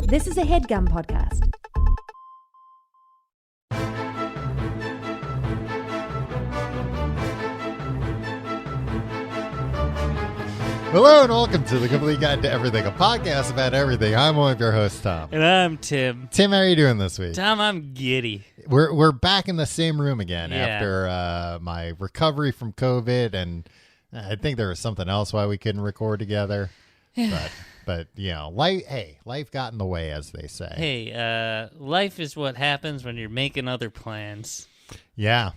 This is a HeadGum podcast. Hello and welcome to the Complete Guide to Everything, a podcast about everything. I'm one of your hosts, Tom. And I'm Tim. Tim, how are you doing this week? Tom, I'm giddy. We're back in the same room again Yeah. after my recovery from COVID, and I think there was something else why we couldn't record together. But you know, life got in the way, as they say. Hey, life is what happens when you're making other plans. Yeah.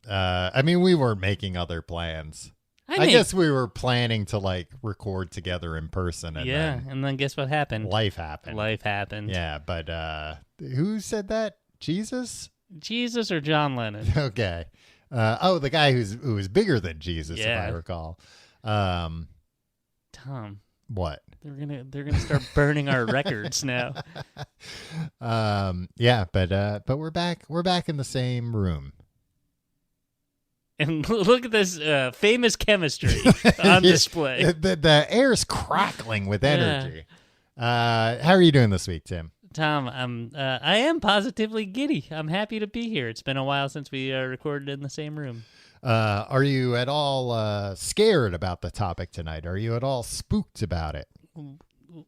I mean, we weren't making other plans. I guess we were planning to record together in person. And then guess what happened? Life happened. Yeah, but who said that? Jesus? Jesus or John Lennon? Okay. The guy who was bigger than Jesus, if I recall. Tom. What? They're gonna start burning our records now. Yeah, but we're back. We're back in the same room. And look at this famous chemistry on display. The air's crackling with energy. How are you doing this week, Tim? Tom, I am positively giddy. I'm happy to be here. It's been a while since we recorded in the same room. Are you at all scared about the topic tonight? Are you at all spooked about it?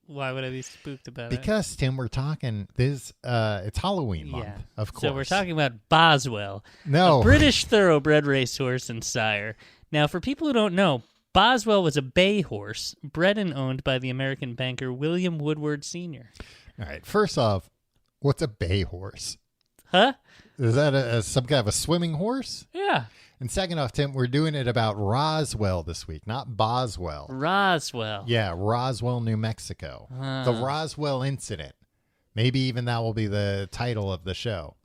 Why would I be spooked about Because, Tim, we're talking it's Halloween month, of course. So we're talking about Boswell, a British thoroughbred racehorse and sire. Now, for people who don't know, Boswell was a bay horse bred and owned by the American banker William Woodward Sr. All right, first off, what's a bay horse? Huh? Is that some kind of a swimming horse? Yeah. And second off, Tim, we're doing it about Roswell this week, not Boswell. Roswell. Yeah, Roswell, New Mexico. The Roswell Incident. Maybe even that will be the title of the show.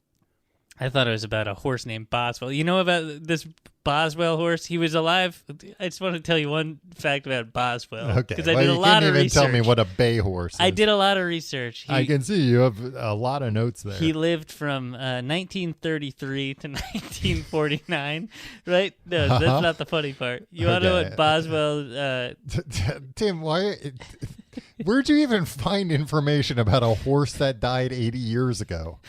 I thought it was about a horse named Boswell. You know about this Boswell horse? He was alive. I just want to tell you one fact about Boswell. Okay. Because I did a lot of research. You can't even tell me what a bay horse is. I did a lot of research. I can see you have a lot of notes there. He lived from 1933 to 1949, right? No, that's not the funny part. You want to know what Boswell... Tim, where'd you even find information about a horse that died 80 years ago?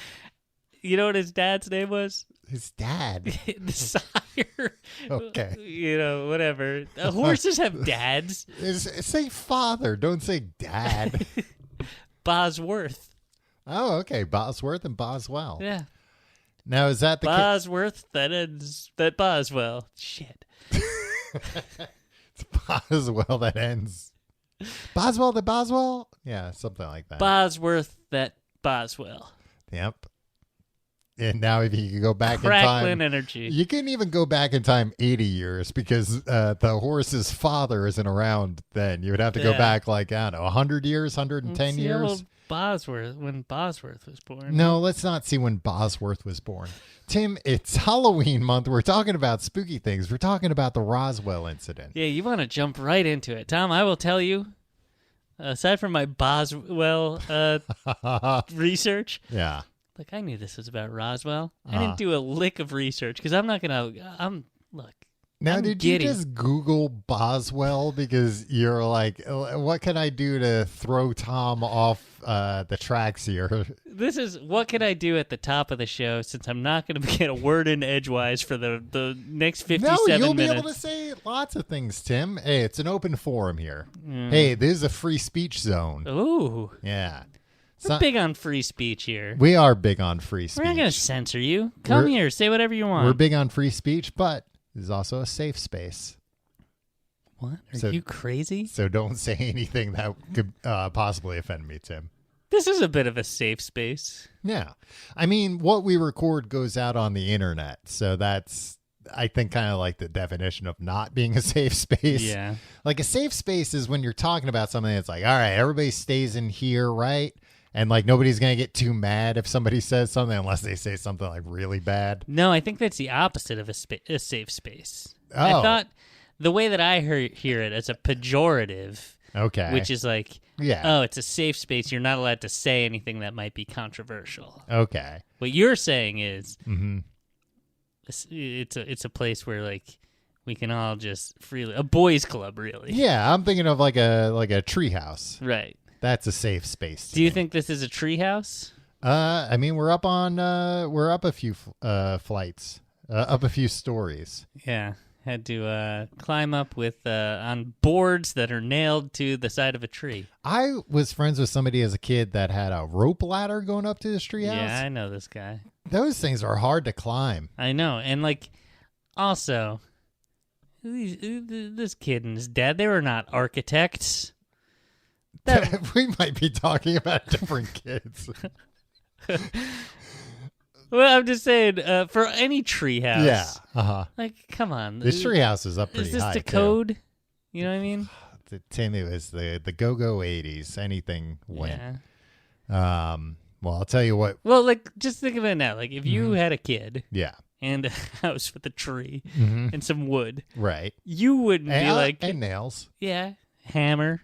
You know what his dad's name was? His dad? The sire. Okay. You know, whatever. Horses have dads. Say father. Don't say dad. Bosworth. Oh, okay. Bosworth and Boswell. Yeah. Now, is that the Bosworth that ends that Boswell? Shit. It's Boswell that ends. Boswell the Boswell? Yeah, something like that. Bosworth that Boswell. Yep. And now if you could go back Crackling in time, energy. You couldn't even go back in time 80 years because the horse's father isn't around then. You would have to go back 100 years, 110 years. Bosworth, when Bosworth was born. No, let's not see when Bosworth was born. Tim, it's Halloween month. We're talking about spooky things. We're talking about the Roswell incident. Yeah, you want to jump right into it. Tom, I will tell you, aside from my Boswell research. Yeah. Look, I knew this was about Roswell. I didn't do a lick of research because I'm not going to... Look. Now, I'm did giddy. you just Google Boswell because you're like, what can I do to throw Tom off the tracks here? This is, what can I do at the top of the show since I'm not going to get a word in edgewise for the next 57 minutes? No, you'll be able to say lots of things, Tim. Hey, it's an open forum here. Hey, this is a free speech zone. Ooh. Yeah. We're big on free speech here. We are big on free speech. We're not going to censor you. Come here, say whatever you want. We're big on free speech, but this is also a safe space. What? Are you crazy? So don't say anything that could possibly offend me, Tim. This is a bit of a safe space. Yeah. I mean, what we record goes out on the internet, so that's, I think, kind of like the definition of not being a safe space. Yeah. Like a safe space is when you're talking about something that's like, all right, everybody stays in here, right? And nobody's going to get too mad if somebody says something unless they say something really bad. No, I think that's the opposite of a safe space. Oh. I thought the way that I hear it as a pejorative, okay, which is it's a safe space. You're not allowed to say anything that might be controversial. Okay. What you're saying is it's a place where we can all just freely, a boys club, really. Yeah, I'm thinking of like a treehouse. Right. That's a safe space. Do you think this is a treehouse? I mean, we're up a few flights, up a few stories. Yeah. Had to climb up with on boards that are nailed to the side of a tree. I was friends with somebody as a kid that had a rope ladder going up to this treehouse. Yeah, I know this guy. Those things are hard to climb. I know. And, like, also, this kid and his dad, they were not architects. We might be talking about different kids. Well, I'm just saying, for any treehouse. Yeah. Like, come on. This treehouse is up pretty high. Is this the code? You know what I mean? Tim, it was the go-go 80s. Anything went. Yeah. Well, I'll tell you what. Well, like, just think of it now. Like, if you had a kid. Yeah. And a house with a tree and some wood. Right. You wouldn't be like. And nails. Yeah. Hammer.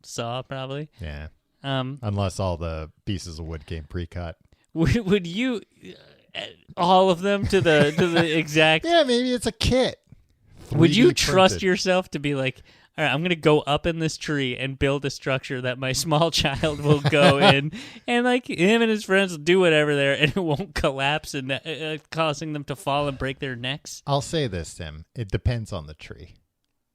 Saw, probably. Yeah. Unless all the pieces of wood came pre-cut. Would you all of them to the exact? Yeah, maybe it's a kit. Would you trust yourself to be like, all right, I'm going to go up in this tree and build a structure that my small child will go in, and like him and his friends will do whatever there, and it won't collapse and causing them to fall and break their necks? I'll say this, Tim. It depends on the tree.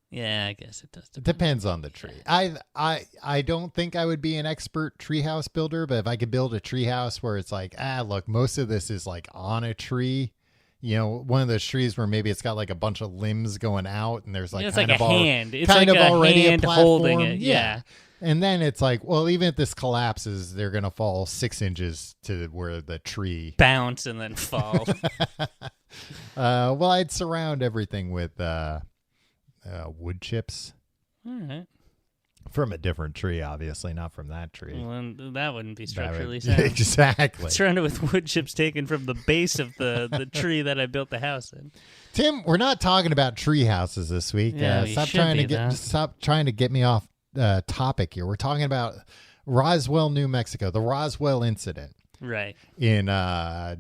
Yeah, I guess it does. Depends on the tree. I don't think I would be an expert treehouse builder, but if I could build a treehouse where it's like, look, most of this is like on a tree, you know, one of those trees where maybe it's got like a bunch of limbs going out and there's like it's kind like of a hand. It's kind like of a already hand a platform. holding it. Yeah. And then it's like, well, even if this collapses, they're going to fall 6 inches to where the tree bounce and then fall. Well, I'd surround everything with wood chips. All right. From a different tree, obviously, not from that tree. Well, that wouldn't be structurally sound. Exactly. Surrounded with wood chips taken from the base of the tree that I built the house in. Tim, we're not talking about tree houses this week. Yeah, stop trying to get me off topic here. We're talking about Roswell, New Mexico, the Roswell Incident. Right. In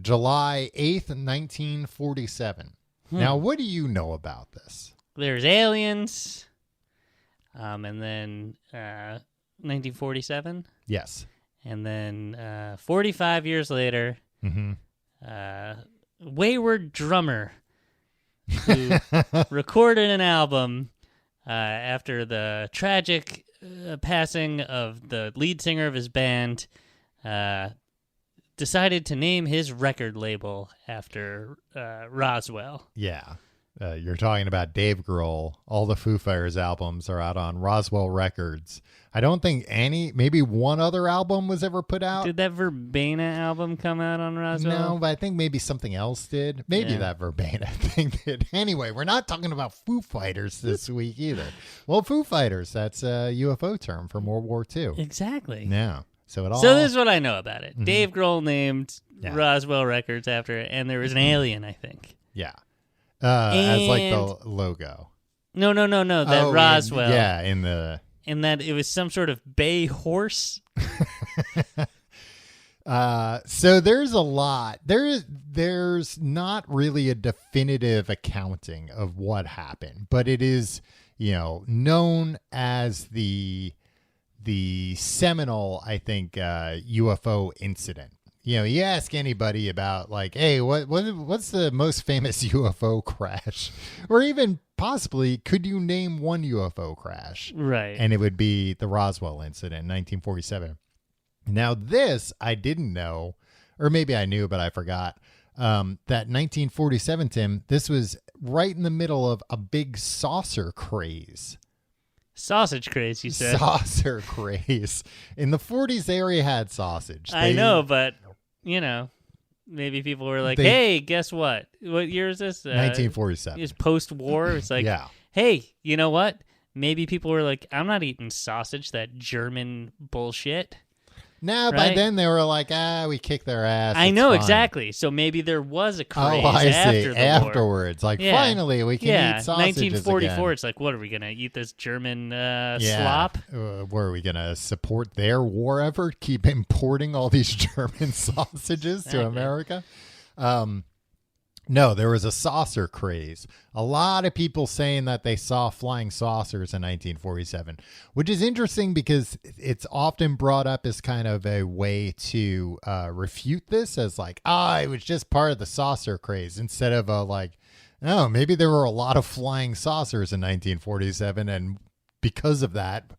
July 8th, 1947. Now, what do you know about this? There's aliens. And then 1947. Yes. And then 45 years later, wayward drummer who recorded an album after the tragic passing of the lead singer of his band, decided to name his record label after Roswell. Yeah. You're talking about Dave Grohl. All the Foo Fighters albums are out on Roswell Records. I don't think maybe one other album was ever put out. Did that Verbena album come out on Roswell? No, but I think maybe something else did. Maybe that Verbena thing did. Anyway, we're not talking about Foo Fighters this week either. Well, Foo Fighters, that's a UFO term from World War II. Exactly. Yeah. So this is what I know about it. Dave Grohl named Roswell Records after it, and there was an alien, I think. Yeah. As like the logo. No. That Roswell. In that it was some sort of bay horse. So there's a lot. There's not really a definitive accounting of what happened, but it is, known as the seminal, I think, UFO incident. You ask anybody about like, hey, what's the most famous UFO crash? Or even possibly, could you name one UFO crash? Right. And it would be the Roswell incident in 1947. Now this, I didn't know, or maybe I knew, but I forgot, that 1947, Tim, this was right in the middle of a big saucer craze. Sausage craze, you said. Saucer craze. In the 40s, they already had sausage. I know, but... maybe people were like, hey, guess what? What year is this? 1947. It's post-war. It's like, hey, you know what? Maybe people were like, I'm not eating sausage, that German bullshit. No, by then they were like, we kicked their ass. I know, exactly. So maybe there was a craze after the afterwards. War. Like, finally, we can eat sausages 1944, again. It's like, what, are we going to eat this German slop? Were we going to support their war effort? Keep importing all these German sausages to America? No, there was a saucer craze. A lot of people saying that they saw flying saucers in 1947, which is interesting because it's often brought up as kind of a way to refute this as like, it was just part of the saucer craze, instead of oh, maybe there were a lot of flying saucers in 1947, and because of that,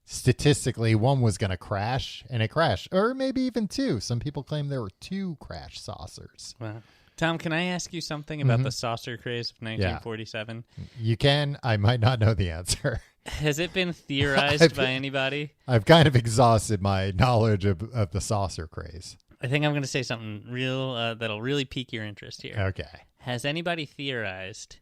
statistically, one was going to crash, and it crashed. Or maybe even two. Some people claim there were two crash saucers. Wow. Tom, can I ask you something about the saucer craze of 1947? Yeah. You can. I might not know the answer. Has it been theorized by anybody? I've kind of exhausted my knowledge of the saucer craze. I think I'm going to say something real that'll really pique your interest here. Okay. Has anybody theorized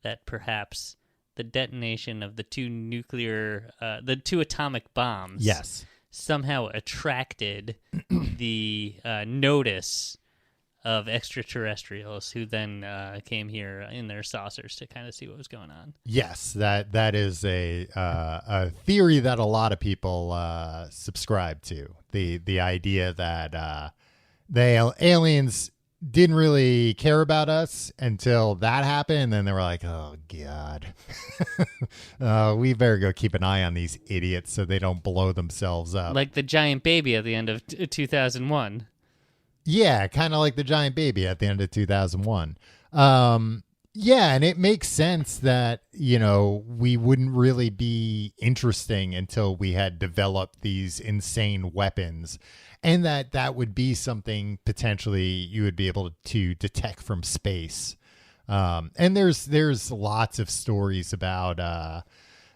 that perhaps the detonation of the two atomic bombs somehow attracted the notice of extraterrestrials who then came here in their saucers to kind of see what was going on? Yes, that is a theory that a lot of people subscribe to. The idea that the aliens didn't really care about us until that happened, and then they were like, oh God, we better go keep an eye on these idiots so they don't blow themselves up. Like the giant baby at the end of 2001. Yeah, kind of like the giant baby at the end of 2001. Yeah, and it makes sense that, we wouldn't really be interesting until we had developed these insane weapons, and that would be something potentially you would be able to detect from space. And there's lots of stories about,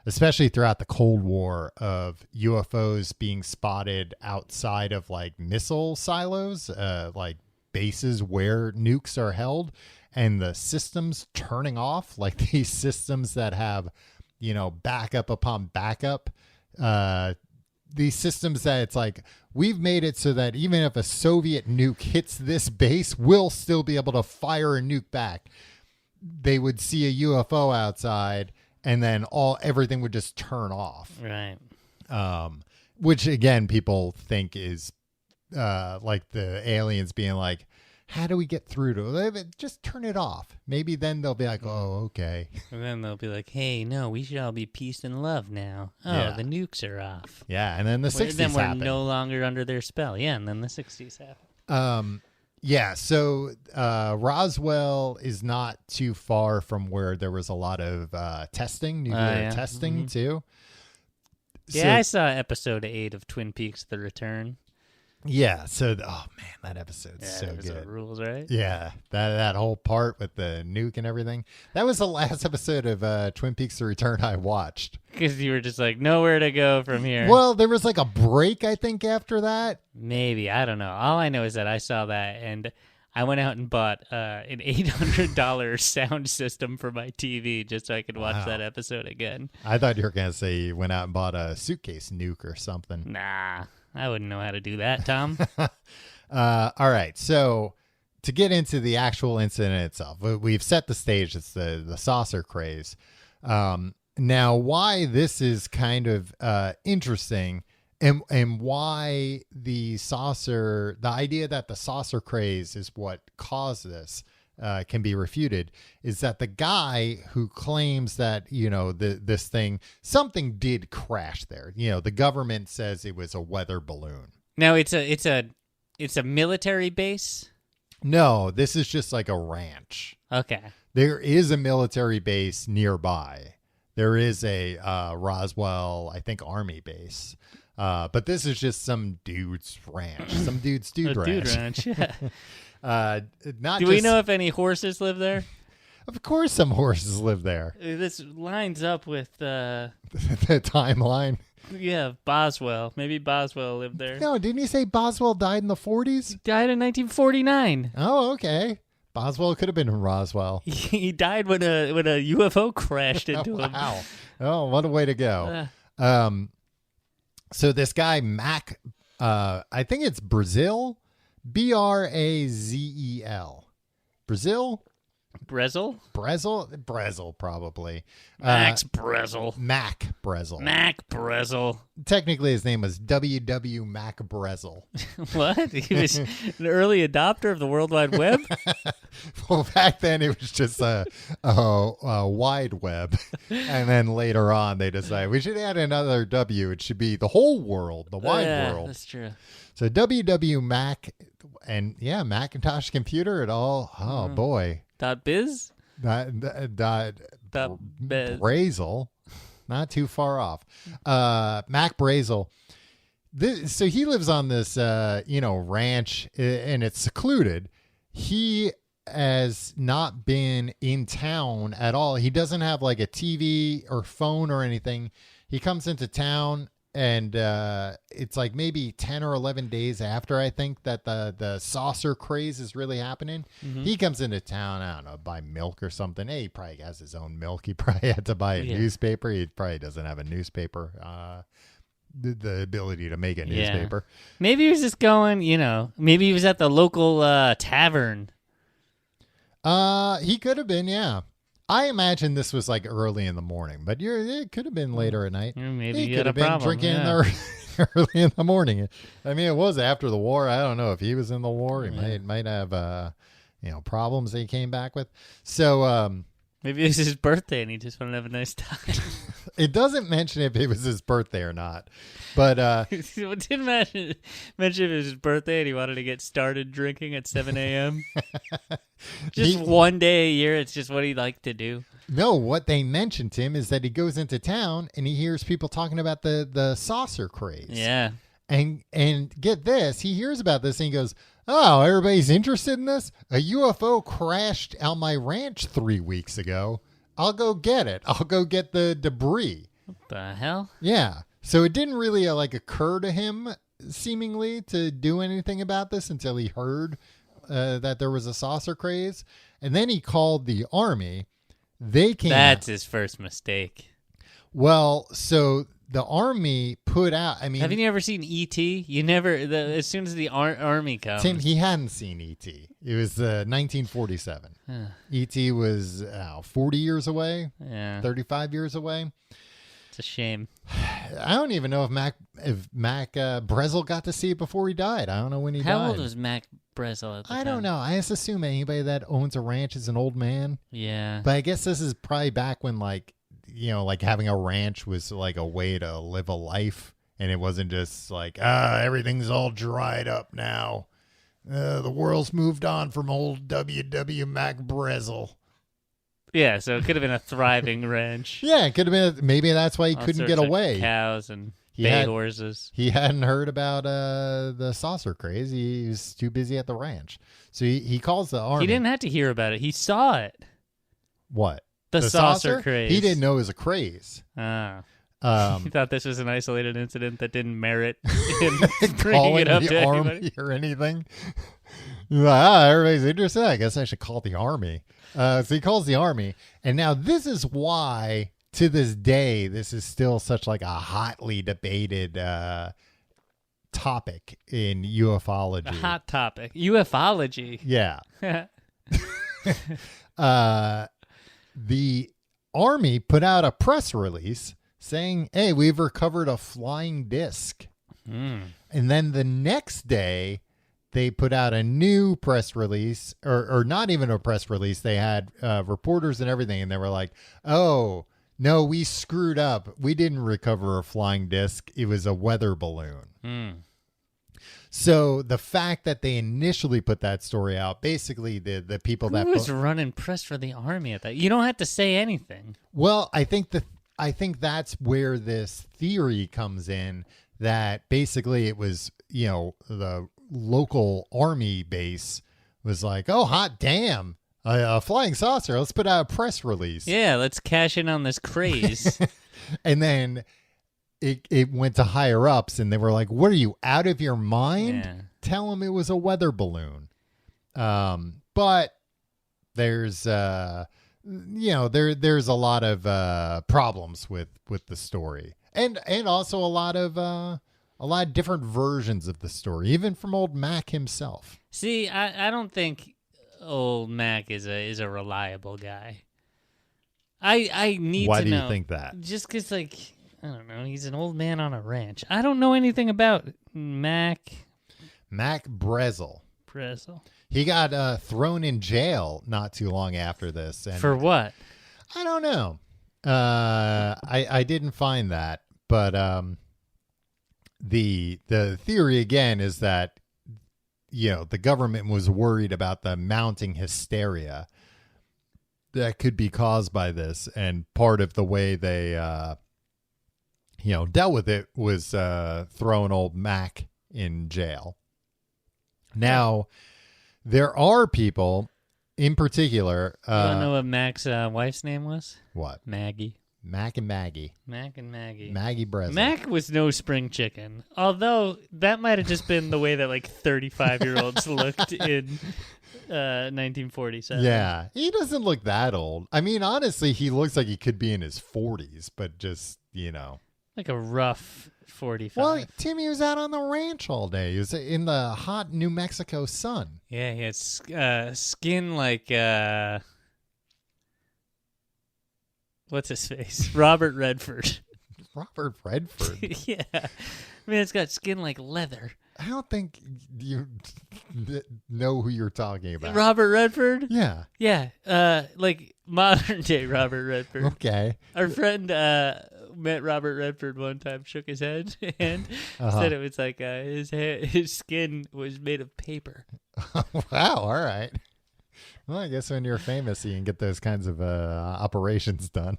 especially throughout the Cold War, of UFOs being spotted outside of like missile silos, like bases where nukes are held, and the systems turning off, like these systems that have, backup upon backup, these systems that it's like, we've made it so that even if a Soviet nuke hits this base, we'll still be able to fire a nuke back. They would see a UFO outside, and then everything would just turn off. Right. Which again, people think is like the aliens being like, how do we get through to it? Just turn it off. Maybe then they'll be like, oh, okay. And then they'll be like, hey, no, we should all be peace and love now. Oh, Yeah. the nukes are off. Yeah, and then the 60s Then we're happened. no longer under their spell. Yeah, and then the 60s happened. Yeah, so Roswell is not too far from where there was a lot of nuclear testing too. Yeah, I saw episode 8 of Twin Peaks: The Return. Yeah, so oh man, that episode's so episode good. Rules, right? Yeah, that whole part with the nuke and everything. That was the last episode of Twin Peaks: The Return I watched. Because you were just like, nowhere to go from here. Well, there was like a break, I think, after that. Maybe. I don't know. All I know is that I saw that, and I went out and bought an $800 sound system for my TV just so I could watch that episode again. I thought you were going to say you went out and bought a suitcase nuke or something. Nah, I wouldn't know how to do that, Tom. All right. So to get into the actual incident itself, we've set the stage. It's the saucer craze. Now, why this is kind of interesting, and why the idea that the saucer craze is what caused this can be refuted, is that the guy who claims that, this thing, something did crash there. The government says it was a weather balloon. Now it's a military base? No, this is just like a ranch. Okay. There is a military base nearby. There is a Roswell, I think, Army base. But this is just some dude's ranch. Some dude's dude ranch. Dude ranch, yeah. Do we know if any horses live there? Of course some horses live there. This lines up with the timeline. Yeah, Boswell. Maybe Boswell lived there. No, didn't you say Boswell died in the 40s? Died in 1949. Oh, okay. Boswell could have been in Roswell. He died when a UFO crashed into him. Wow. Oh, what a way to go. So this guy, Mac, I think it's Brazil, Brazel. Brazil? Brezel, probably. Max Brezel. Mac Brezel. Mac Brezel. Technically, his name was W. Mac Brezel. What? He was an early adopter of the World Wide Web? Well, back then it was just a wide web. And then later on, they decided we should add another W. It should be the whole world, the wide world. That's true. So W. Mac, and yeah, Macintosh computer, it all, oh boy. .biz? Brazel, not too far off. Mac Brazel. So he lives on this, ranch, and it's secluded. He has not been in town at all. He doesn't have like a TV or phone or anything. He comes into town. And it's like maybe 10 or 11 days after, I think, that the saucer craze is really happening. Mm-hmm. He comes into town, I don't know, buy milk or something. Hey, he probably has his own milk. He probably had to buy a newspaper. He probably doesn't have a newspaper, the ability to make a newspaper. Maybe he was just going, maybe he was at the local tavern. He could have been, yeah. I imagine this was like early in the morning, but it could have been later at night. Maybe he could have been drinking early in the morning. I mean, it was after the war. I don't know if he was in the war. He might have problems that he came back with. So maybe it was his birthday and he just wanted to have a nice time. It doesn't mention if it was his birthday or not, but it didn't mention if it was his birthday and he wanted to get started drinking at 7 a.m. Just one day a year, it's just what he liked to do. No, what they mentioned, Tim, is that he goes into town and he hears people talking about the saucer craze. Yeah. And get this, he hears about this and he goes, oh, everybody's interested in this? A UFO crashed on my ranch 3 weeks ago. I'll go get it. I'll go get the debris. What the hell? Yeah. So it didn't really occur to him, seemingly, to do anything about this until he heard that there was a saucer craze. And then he called the Army. They came. That's his first mistake. Well, so the Army put out. I mean, have you ever seen E.T.? You never. As soon as the Army comes, Tim, he hadn't seen E.T. It was 1947. E.T. was 40 years away. Yeah, 35 years away. It's a shame. I don't even know if Mac Brezel got to see it before he died. I don't know when he died. How old was Mac Brezel at the time? I don't know. I just assume anybody that owns a ranch is an old man. Yeah, but I guess this is probably back when having a ranch was like a way to live a life, and it wasn't just like, everything's all dried up now. The world's moved on from old W. Mac Brezel. Yeah, so it could have been a thriving ranch. Yeah, it could have been. Maybe that's why he couldn't get away. Cows and bay horses. He hadn't heard about the saucer craze. He was too busy at the ranch. So he calls the Army. He didn't have to hear about it. He saw it. What? The saucer craze. He didn't know it was a craze. He thought this was an isolated incident that didn't merit him bringing it up to anybody or anything. Everybody's interested. I guess I should call the Army. So he calls the Army, and now this is why, to this day, this is still such like a hotly debated topic in ufology. A hot topic, ufology. Yeah. The Army put out a press release saying, hey, we've recovered a flying disc. And then the next day, they put out a new press release, or not even a press release. They had reporters and everything, and they were like, oh, no, we screwed up. We didn't recover a flying disc. It was a weather balloon. So the fact that they initially put that story out, basically the people Who was running press for the Army at that? You don't have to say anything. Well, I think that's where this theory comes in, that basically it was, the local Army base was like, oh, hot damn, a flying saucer. Let's put out a press release. Yeah, let's cash in on this craze. And then it went to higher ups, and they were like, what are you, out of your mind? Yeah. Tell them it was a weather balloon. But there's there's a lot of problems with the story, and also a lot of different versions of the story, even from old Mac himself. See, I don't think old Mac is a reliable guy. I need Why to do know. you think that? Just because, like, I don't know, he's an old man on a ranch. I don't know anything about Mac Brezel. He got thrown in jail not too long after this. And for what? I don't know. I didn't find that, but the theory again is that the government was worried about the mounting hysteria that could be caused by this, and part of the way they dealt with it was throwing old Mac in jail. Now, there are people in particular. You want to know what Mac's wife's name was? What? Maggie. Mac and Maggie. Maggie Breslin. Mac was no spring chicken, although that might have just been the way that like 35-year-olds looked in 1947. Yeah, he doesn't look that old. I mean, honestly, he looks like he could be in his 40s, but just, like a rough 45. Well, Timmy was out on the ranch all day. He was in the hot New Mexico sun. Yeah, he had skin like what's his face? Robert Redford. Robert Redford? Yeah. I mean, it's got skin like leather. I don't think you know who you're talking about. Robert Redford? Yeah. Yeah. Like modern day Robert Redford. Okay. Our friend met Robert Redford one time, shook his head, and said it was like his skin was made of paper. Wow. All right. Well, I guess when you're famous, you can get those kinds of operations done.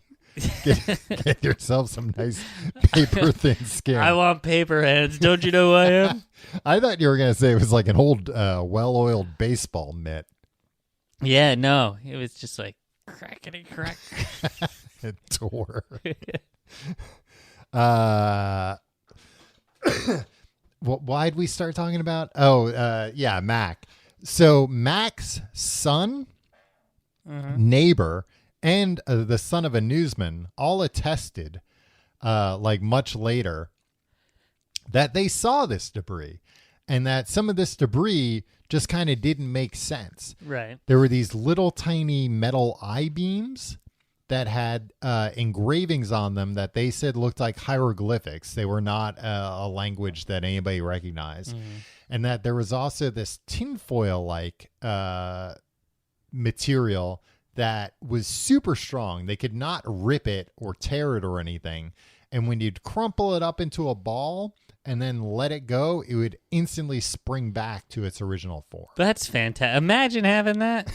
Get yourself some nice paper thin skin. I want paper hands. Don't you know who I am? I thought you were going to say it was like an old, well-oiled baseball mitt. Yeah, no. It was just like crackety crack. It tore. Why'd we start talking about? Yeah, Mac. So Mac's son, neighbor, and the son of a newsman all attested, like much later, that they saw this debris, and that some of this debris just kind of didn't make sense. Right. There were these little tiny metal I-beams that had engravings on them that they said looked like hieroglyphics. They were not a language that anybody recognized. And that there was also this tinfoil-like material that was super strong. They could not rip it or tear it or anything. And when you'd crumple it up into a ball and then let it go, it would instantly spring back to its original form. That's fantastic. Imagine having that.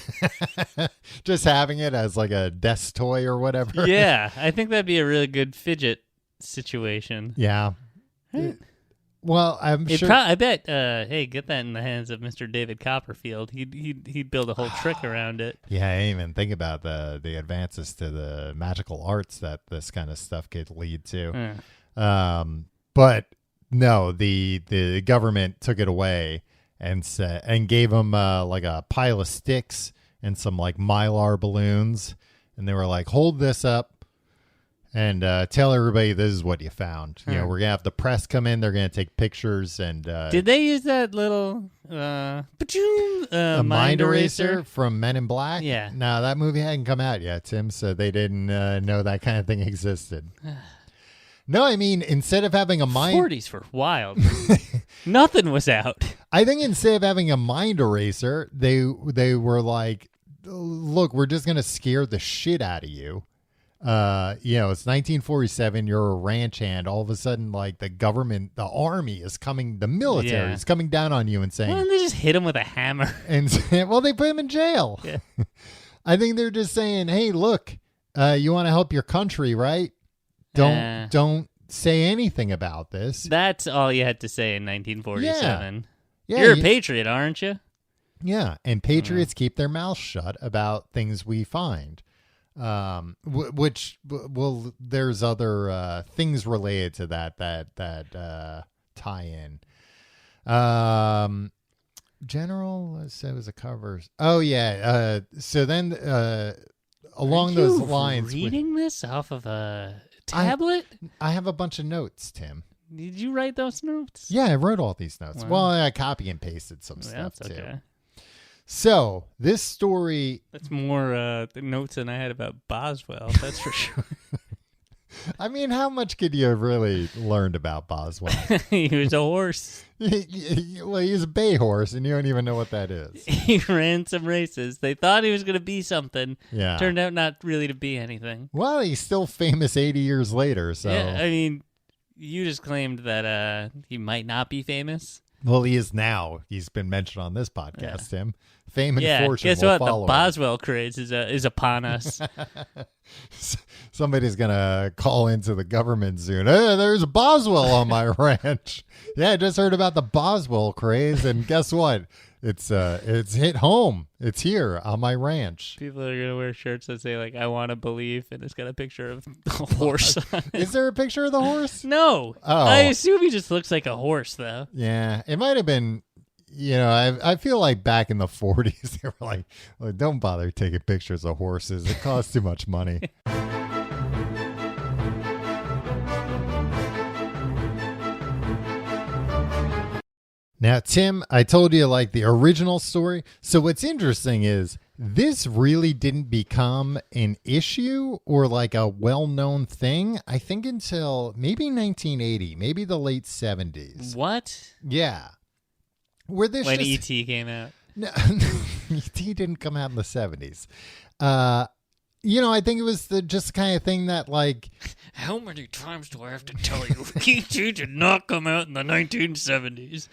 Just having it as like a desk toy or whatever. Yeah, I think that'd be a really good fidget situation. Yeah. Right? Well, I'm sure. I bet. Hey, get that in the hands of Mr. David Copperfield. He'd build a whole trick around it. Yeah, I didn't even think about the advances to the magical arts that this kind of stuff could lead to. But no, the government took it away and gave him like a pile of sticks and some like Mylar balloons, and they were like, "Hold this up. And tell everybody this is what you found. We're going to have the press come in. They're going to take pictures. And did they use that little mind eraser from Men in Black? Yeah. No, that movie hadn't come out yet, Tim, so they didn't know that kind of thing existed. No, I mean, instead of having a mind... 40s were wild. Nothing was out. I think instead of having a mind eraser, they were like, look, we're just going to scare the shit out of you. It's 1947. You're a ranch hand. All of a sudden, like the government, the army is coming, the military is coming down on you and saying, "Why don't they just hit him with a hammer?" And well, they put him in jail. Yeah. I think they're just saying, "Hey, look, you want to help your country, right? Don't say anything about this." That's all you had to say in 1947. Yeah, you're a patriot, aren't you? Yeah, and patriots keep their mouths shut about things we find. There's other things related to that tie in. General, let's say, was a cover. Oh yeah. So then along those lines, reading this off of a tablet. I have a bunch of notes, Tim. Did you write those notes? Yeah, I wrote all these notes. Wow. Well, I copy and pasted some stuff too. Okay. So this story, That's more notes than I had about Boswell. That's for sure. I mean, how much could you have really learned about Boswell? He was a horse. Well, he's a bay horse, and you don't even know what that is. He ran some races. They thought he was going to be something. Yeah. Turned out not really to be anything. Well, he's still famous 80 years later, so. Yeah, I mean, you just claimed that he might not be famous. Well, he is now. He's been mentioned on this podcast, Tim. Fame and fortune guess will what? follow The him. Boswell craze is upon us. Somebody's going to call into the government soon. Hey, there's a Boswell on my ranch. Yeah, I just heard about the Boswell craze, and guess what? It's hit home. It's here on my ranch. People are going to wear shirts that say, like, I want to believe, and it's got a picture of a horse on it. Is there a picture of the horse? No. Oh. I assume he just looks like a horse, though. Yeah, it might have been. I feel like back in the 40s, they were like, don't bother taking pictures of horses. It costs too much money. Now, Tim, I told you like the original story. So what's interesting is this really didn't become an issue or like a well-known thing, I think, until maybe 1980, maybe the late 70s. What? Yeah. Where this When just, E.T. came out. No, E.T. didn't come out in the 70s. I think it was just the kind of thing that, like... How many times do I have to tell you? E.T. did not come out in the 1970s.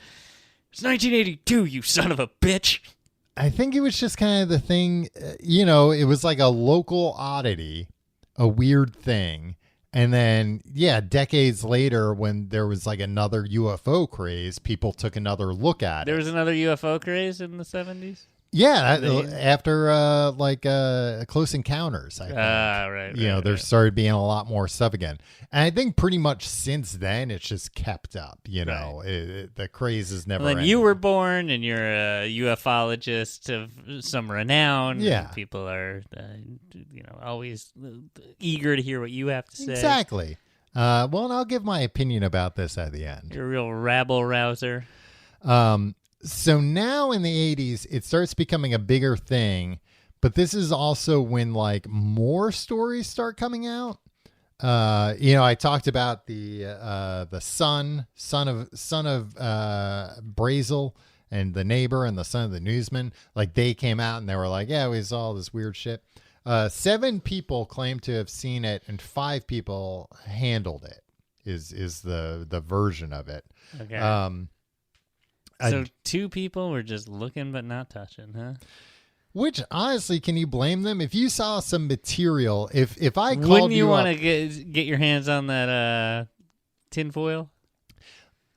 It's 1982, you son of a bitch. I think it was just kind of the thing, it was like a local oddity, a weird thing. And then, decades later, when there was like another UFO craze, people took another look at it. There was another UFO craze in the 70s? Yeah, after Close Encounters, I think. Right. There started being a lot more stuff again. And I think pretty much since then, it's just kept up, Right. The craze is never ended. You were born, and you're a ufologist of some renown. Yeah. And people are, always eager to hear what you have to say. Exactly. And I'll give my opinion about this at the end. You're a real rabble-rouser. So now in the 80s, it starts becoming a bigger thing, but this is also when like more stories start coming out. I talked about the son of Brazel and the neighbor and the son of the newsman. Like they came out and they were like, yeah, we saw all this weird shit. 7 people claim to have seen it, and 5 people handled it. Is the version of it. Okay. So 2 people were just looking but not touching, huh? Which, honestly, can you blame them? If you saw some material, if I called Wouldn't you want to get your hands on that tinfoil?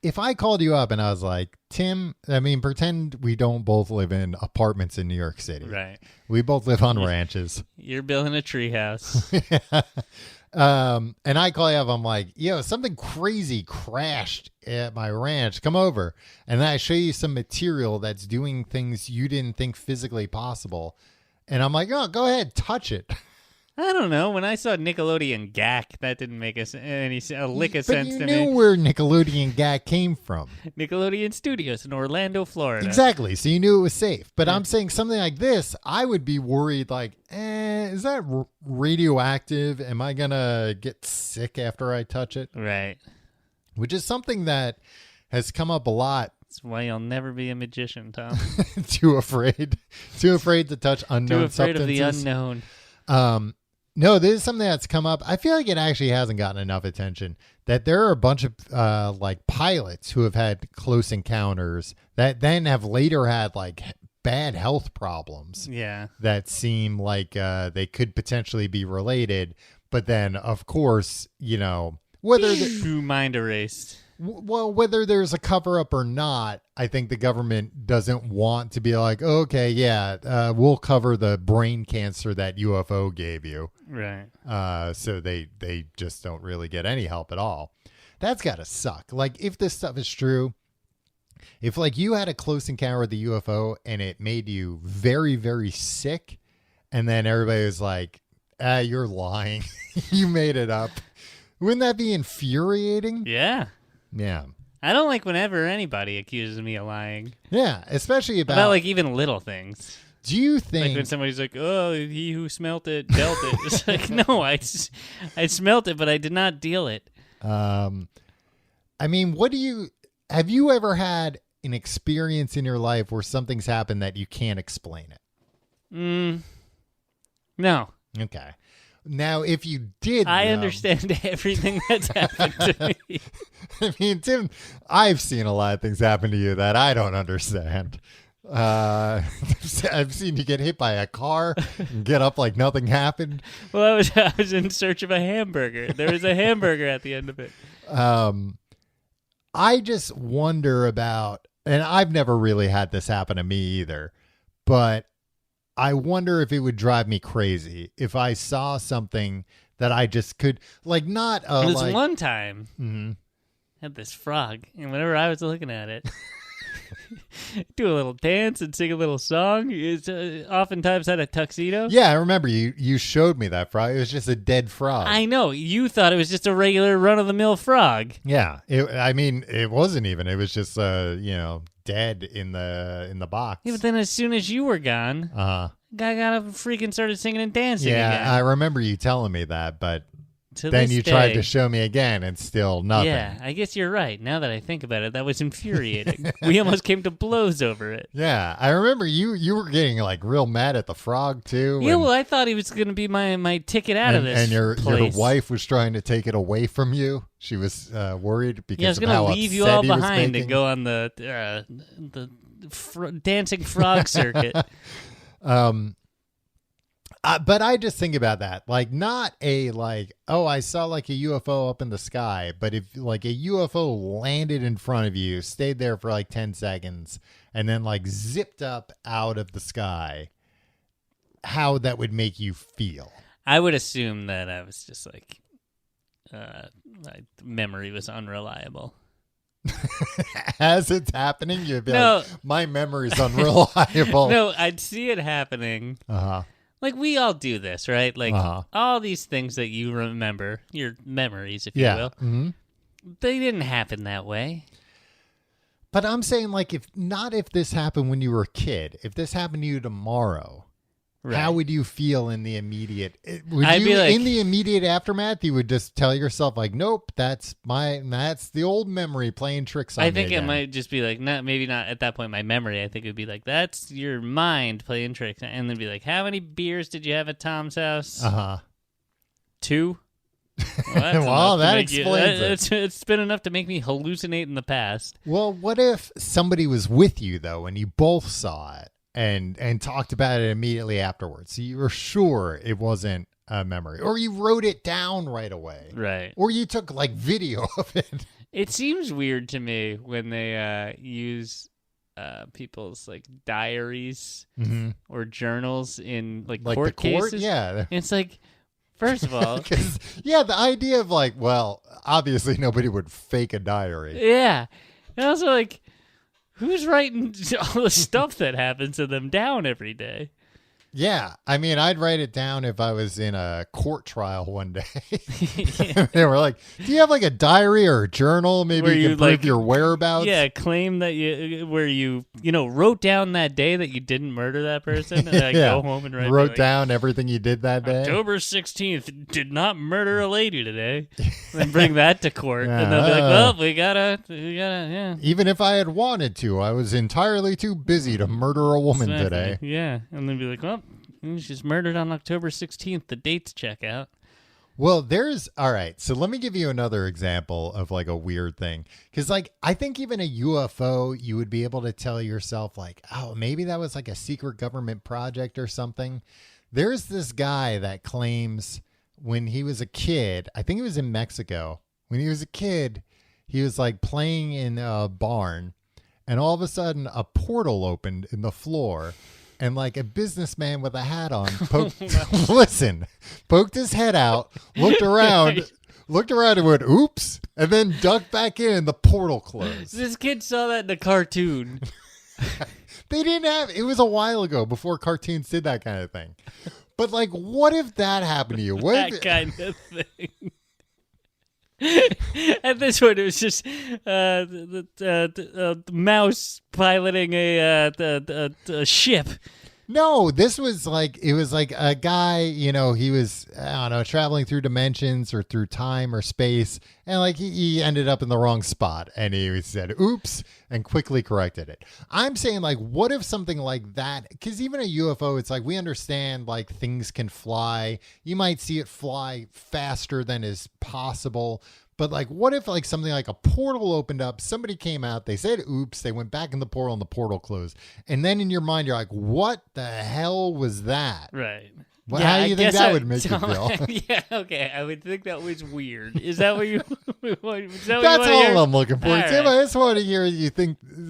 If I called you up and I was like, Tim, pretend we don't both live in apartments in New York City. Right. We both live on ranches. You're building a treehouse. And I call you up, I'm like, something crazy crashed at my ranch. Come over. And then I show you some material that's doing things you didn't think physically possible. And I'm like, oh, go ahead, touch it. I don't know. When I saw Nickelodeon Gak, that didn't make a lick of sense to me. But you knew where Nickelodeon Gak came from. Nickelodeon Studios in Orlando, Florida. Exactly. So you knew it was safe. But I'm saying something like this, I would be worried like, is that radioactive? Am I going to get sick after I touch it? Right. Which is something that has come up a lot. That's why you'll never be a magician, Tom. Too afraid to touch unknown substances. Too afraid of the unknown. No, this is something that's come up. I feel like it actually hasn't gotten enough attention. That there are a bunch of like pilots who have had close encounters that then have later had like bad health problems. Yeah. That seem like they could potentially be related. But then, of course, whether true mind erased. Well, whether there's a cover up or not, I think the government doesn't want to be like, okay, we'll cover the brain cancer that UFO gave you. Right. So they just don't really get any help at all. That's got to suck. Like, if this stuff is true, if like you had a close encounter with the UFO and it made you very, very sick, and then everybody was like, you're lying. You made it up. Wouldn't that be infuriating? Yeah. Yeah. I don't like whenever anybody accuses me of lying. Yeah, especially about like even little things. Do you think... Like when somebody's like, oh, he who smelt it dealt it. It's like, no, I smelt it, but I did not deal it. I mean, have you ever had an experience in your life where something's happened that you can't explain it? No. Okay. Now, if you did... I understand everything that's happened to me. I mean, Tim, I've seen a lot of things happen to you that I don't understand. I've seen you get hit by a car and get up like nothing happened. Well, I was in search of a hamburger. There was a hamburger at the end of it. I just wonder about, and I've never really had this happen to me either, but I wonder if it would drive me crazy if I saw something that I just could, like, not There was one time I had this frog, and whenever I was looking at it, do a little dance and sing a little song. It's oftentimes had a tuxedo. Yeah, I remember you showed me that frog. It was just a dead frog. I know. You thought it was just a regular run-of-the-mill frog. Yeah. It wasn't even. It was just, dead in the box. Yeah, but then as soon as you were gone, guy got up and freaking started singing and dancing again. Yeah, I remember you telling me that, but to then you day, tried to show me again and still nothing. Yeah, I guess you're right. Now that I think about it, that was infuriating. We almost came to blows over it. Yeah, I remember you were getting like real mad at the frog too. Yeah, well, I thought he was going to be my ticket out of this and your place. wife was trying to take it away from you. She was worried because I was going to leave you all behind and go on the dancing frog circuit. But I just think about that, like not a I saw like a UFO up in the sky, but if like a UFO landed in front of you, stayed there for like 10 seconds, and then like zipped up out of the sky, how that would make you feel. I would assume that I was just like, my memory was unreliable. As it's happening, you'd be like, my memory's unreliable. No, I'd see it happening. Like, we all do this, right? Like, all these things that you remember, your memories, if you will, they didn't happen that way. But I'm saying, like, if this happened when you were a kid, if this happened to you tomorrow, how would you feel in the immediate? Would you, in the immediate aftermath, you would just tell yourself, like, nope, that's the old memory playing tricks on me. I think again. it might just be like, maybe not at that point my memory. I think it would be like, that's your mind playing tricks. And then be like, how many beers did you have at Tom's house? 2? Well, that explains it. It's been enough to make me hallucinate in the past. Well, what if somebody was with you, though, and you both saw it? And talked about it immediately afterwards. So you were sure it wasn't a memory. Or you wrote it down right away. Right. Or you took like video of it. It seems weird to me when they use people's like diaries or journals in like court cases. Yeah. It's like, first of all. The idea of like, well, obviously nobody would fake a diary. Yeah. And also like, who's writing all the stuff that happens to them down every day? Yeah. I mean, I'd write it down if I was in a court trial one day. They were like, do you have like a diary or a journal? Maybe you can prove your whereabouts. Yeah, claim that you wrote down that day that you didn't murder that person. And go home and wrote down everything you did that day. October 16th, did not murder a lady today. Then bring that to court. And they'll be like, well, we gotta, yeah. Even if I had wanted to, I was entirely too busy to murder a woman today. Yeah. And then be like, well, she's murdered on October 16th. The dates check out. Well, all right. So let me give you another example of like a weird thing. Because like, I think even a UFO, you would be able to tell yourself like, oh, maybe that was like a secret government project or something. There's this guy that claims when he was a kid, I think it was in Mexico. When he was a kid, he was like playing in a barn and all of a sudden a portal opened in the floor. And like a businessman with a hat on poked his head out, looked around and went, oops, and then ducked back in and the portal closed. This kid saw that in a cartoon. They didn't have, it was a while ago before cartoons did that kind of thing. But like, what if that happened to you? That kind of thing. At this point, it was just the mouse piloting a ship. No, this was like, it was like a guy, he was, I don't know, traveling through dimensions or through time or space. And like he ended up in the wrong spot and he said, oops, and quickly corrected it. I'm saying like, what if something like that, because even a UFO, it's like, we understand like things can fly. You might see it fly faster than is possible. But like, what if like something like a portal opened up, somebody came out, they said, oops, they went back in the portal and the portal closed. And then in your mind, you're like, what the hell was that? Right. Well, how do you think that would make you feel? Yeah, okay. I would think that was weird. Is that what you is that That's all hear? I'm looking for. All Tim, right. I just want to hear you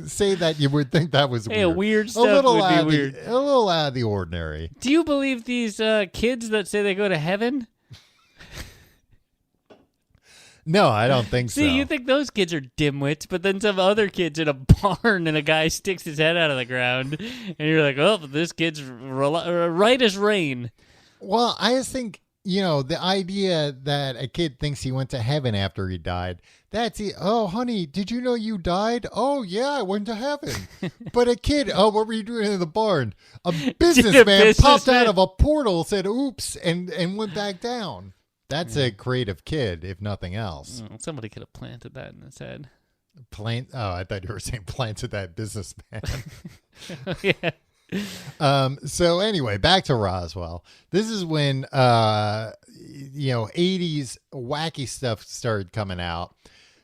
say that you would think that was Hey, weird. weird stuff would be weird. A little out of the ordinary. Do you believe these kids that say they go to heaven? No, I don't think so. See, you think those kids are dimwits, but then some other kids in a barn and a guy sticks his head out of the ground, and you're like, oh, this kid's right as rain. Well, I just think, the idea that a kid thinks he went to heaven after he died, that's it. Oh, honey, did you know you died? Oh, yeah, I went to heaven. But a kid, what were you doing in the barn? A businessman popped out of a portal, said, oops, and went back down. That's a creative kid, if nothing else. Somebody could have planted that in his head. I thought you were saying planted that businessman. Yeah. So anyway, back to Roswell. This is when 80s wacky stuff started coming out.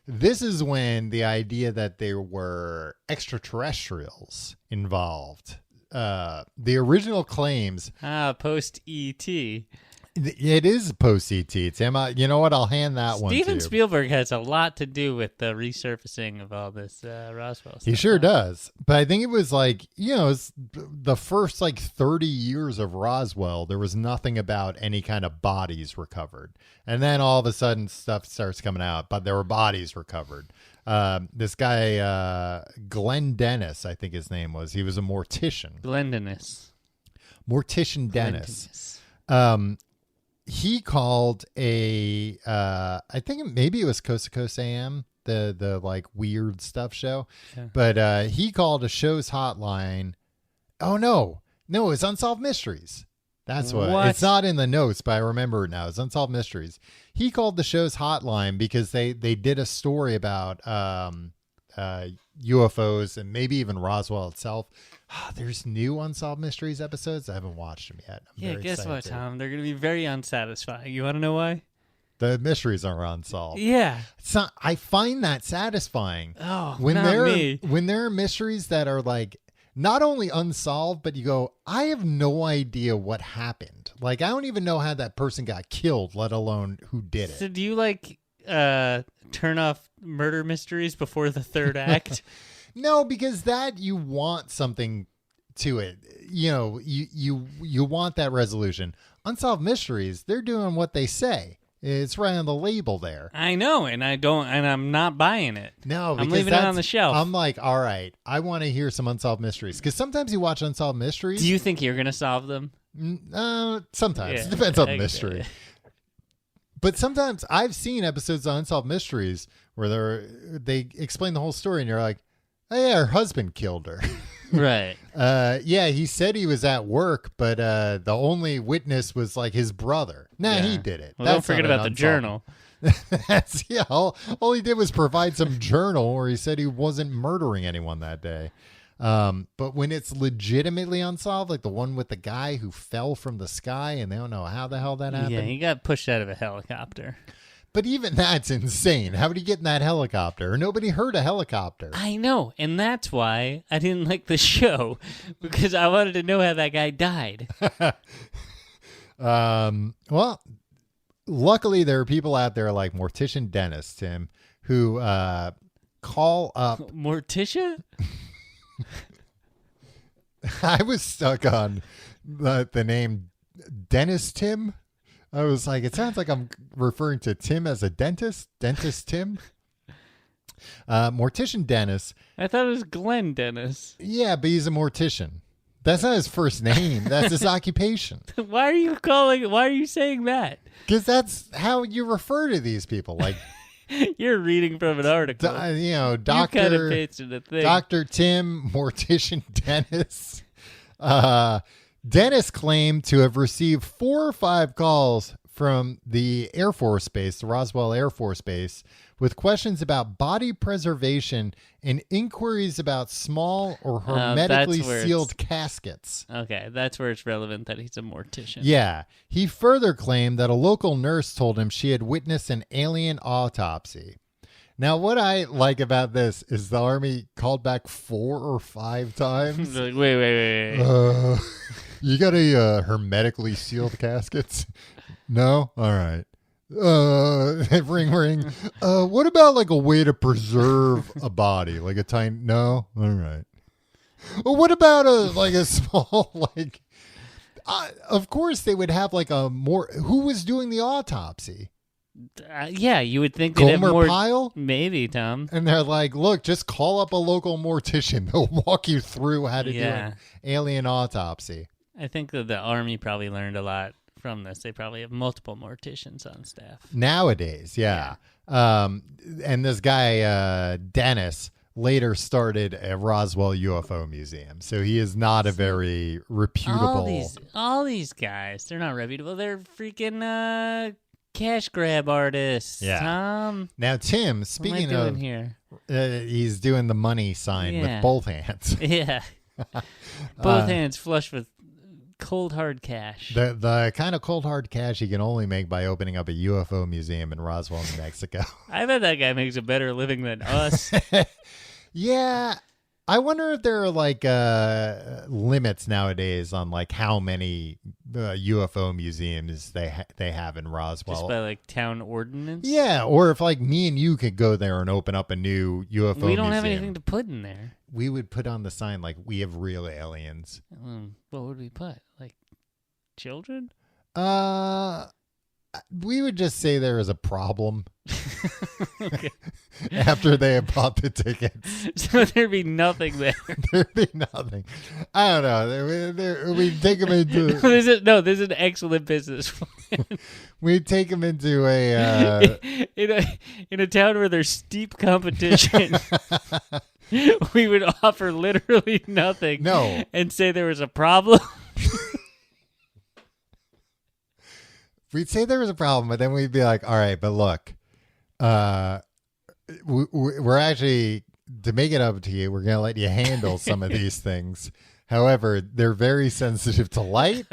This is when the idea that there were extraterrestrials involved. The original claims. Post E.T. It is post ET, Tim. You know what? I'll hand that one to you. Steven Spielberg has a lot to do with the resurfacing of all this Roswell stuff. He sure does. But I think it was like, it's the first like 30 years of Roswell, there was nothing about any kind of bodies recovered. And then all of a sudden stuff starts coming out, but there were bodies recovered. This guy, Glenn Dennis, I think his name was. He was a mortician. Mortician Dennis. He called I think maybe it was Coast to Coast AM, the like weird stuff show, yeah. But he called a show's hotline. Oh no, it was Unsolved Mysteries. That's what. It's not in the notes, but I remember it now. It's Unsolved Mysteries. He called the show's hotline because they did a story about UFOs and maybe even Roswell itself. There's new Unsolved Mysteries episodes. I haven't watched them yet. Guess what, Tom? They're going to be very unsatisfying. You want to know why? The mysteries are unsolved. Yeah. I find that satisfying. Oh, when not me. When there are mysteries that are like not only unsolved, but you go, I have no idea what happened. Like, I don't even know how that person got killed, let alone who did it. So do you like turn off murder mysteries before the third act? No, because that you want something to it. You want that resolution. Unsolved Mysteries, they're doing what they say. It's right on the label there. I know, and I'm not buying it. No, I'm leaving it on the shelf. I'm like, all right, I want to hear some Unsolved Mysteries. Because sometimes you watch Unsolved Mysteries. Do you think you're going to solve them? Sometimes. Yeah, it depends on the mystery. But sometimes I've seen episodes of Unsolved Mysteries where they explain the whole story and you're like, oh yeah, her husband killed her. Right. Yeah, he said he was at work, but the only witness was like his brother. He did it. Well, don't forget about the journal. All he did was provide some journal where he said he wasn't murdering anyone that day. But when it's legitimately unsolved, like the one with the guy who fell from the sky and they don't know how the hell that happened. Yeah, he got pushed out of a helicopter. But even that's insane. How would he get in that helicopter? Nobody heard a helicopter. I know, and that's why I didn't like the show, because I wanted to know how that guy died. Well, luckily there are people out there like Mortician Dennis, Tim, who call up... Morticia? I was stuck on the name Dennis Tim. I was like, it sounds like I'm referring to Tim as a dentist. Dentist Tim. Mortician Dennis. I thought it was Glenn Dennis. Yeah, but he's a mortician. That's not his first name. That's his occupation. Why are you saying that? Because that's how you refer to these people. Like, You're reading from an article. You kind of pasted a thing. Dr. Tim, mortician Dennis. Dennis claimed to have received 4 or 5 calls from the Air Force Base, the Roswell Air Force Base, with questions about body preservation and inquiries about small or hermetically sealed caskets. Okay, that's where it's relevant that he's a mortician. Yeah. He further claimed that a local nurse told him she had witnessed an alien autopsy. Now, what I like about this is the Army called back 4 or 5 times. Like, wait. You got a hermetically sealed caskets? No? All right. Ring. What about like a way to preserve a body? Like a tiny... No? All right. Well, what about a small, like... of course, they would have like a more... Who was doing the autopsy? Yeah, you would think they'd have more... Pyle? Maybe, Tom. And they're like, look, just call up a local mortician. They'll walk you through how to do an alien autopsy. I think that the Army probably learned a lot from this. They probably have multiple morticians on staff. Nowadays, yeah. And this guy, Dennis, later started a Roswell UFO museum. So he is not a very reputable... All these guys, they're not reputable. They're freaking... cash grab artists. Yeah. Tom. Now, Tim, speaking of here? He's doing the money sign with both hands. Yeah. Both hands flush with cold hard cash. The kind of cold hard cash you can only make by opening up a UFO museum in Roswell, New Mexico. I bet that guy makes a better living than us. Yeah. I wonder if there are like limits nowadays on like how many UFO museums they have in Roswell. Just by like town ordinance? Yeah, or if like me and you could go there and open up a new UFO museum. We don't have anything to put in there. We would put on the sign like we have real aliens. What would we put? Like children? We would just say there is a problem. Okay. After they have bought the tickets. So there'd be nothing there. There'd be nothing. I don't know. We'd take them into... This is an excellent business plan. We'd take them into a... In a town where there's steep competition, we would offer literally nothing. No. And say there was a problem. We'd say there was a problem, but then we'd be like, all right, but look, we're actually, to make it up to you, we're going to let you handle some of these things. However, they're very sensitive to light.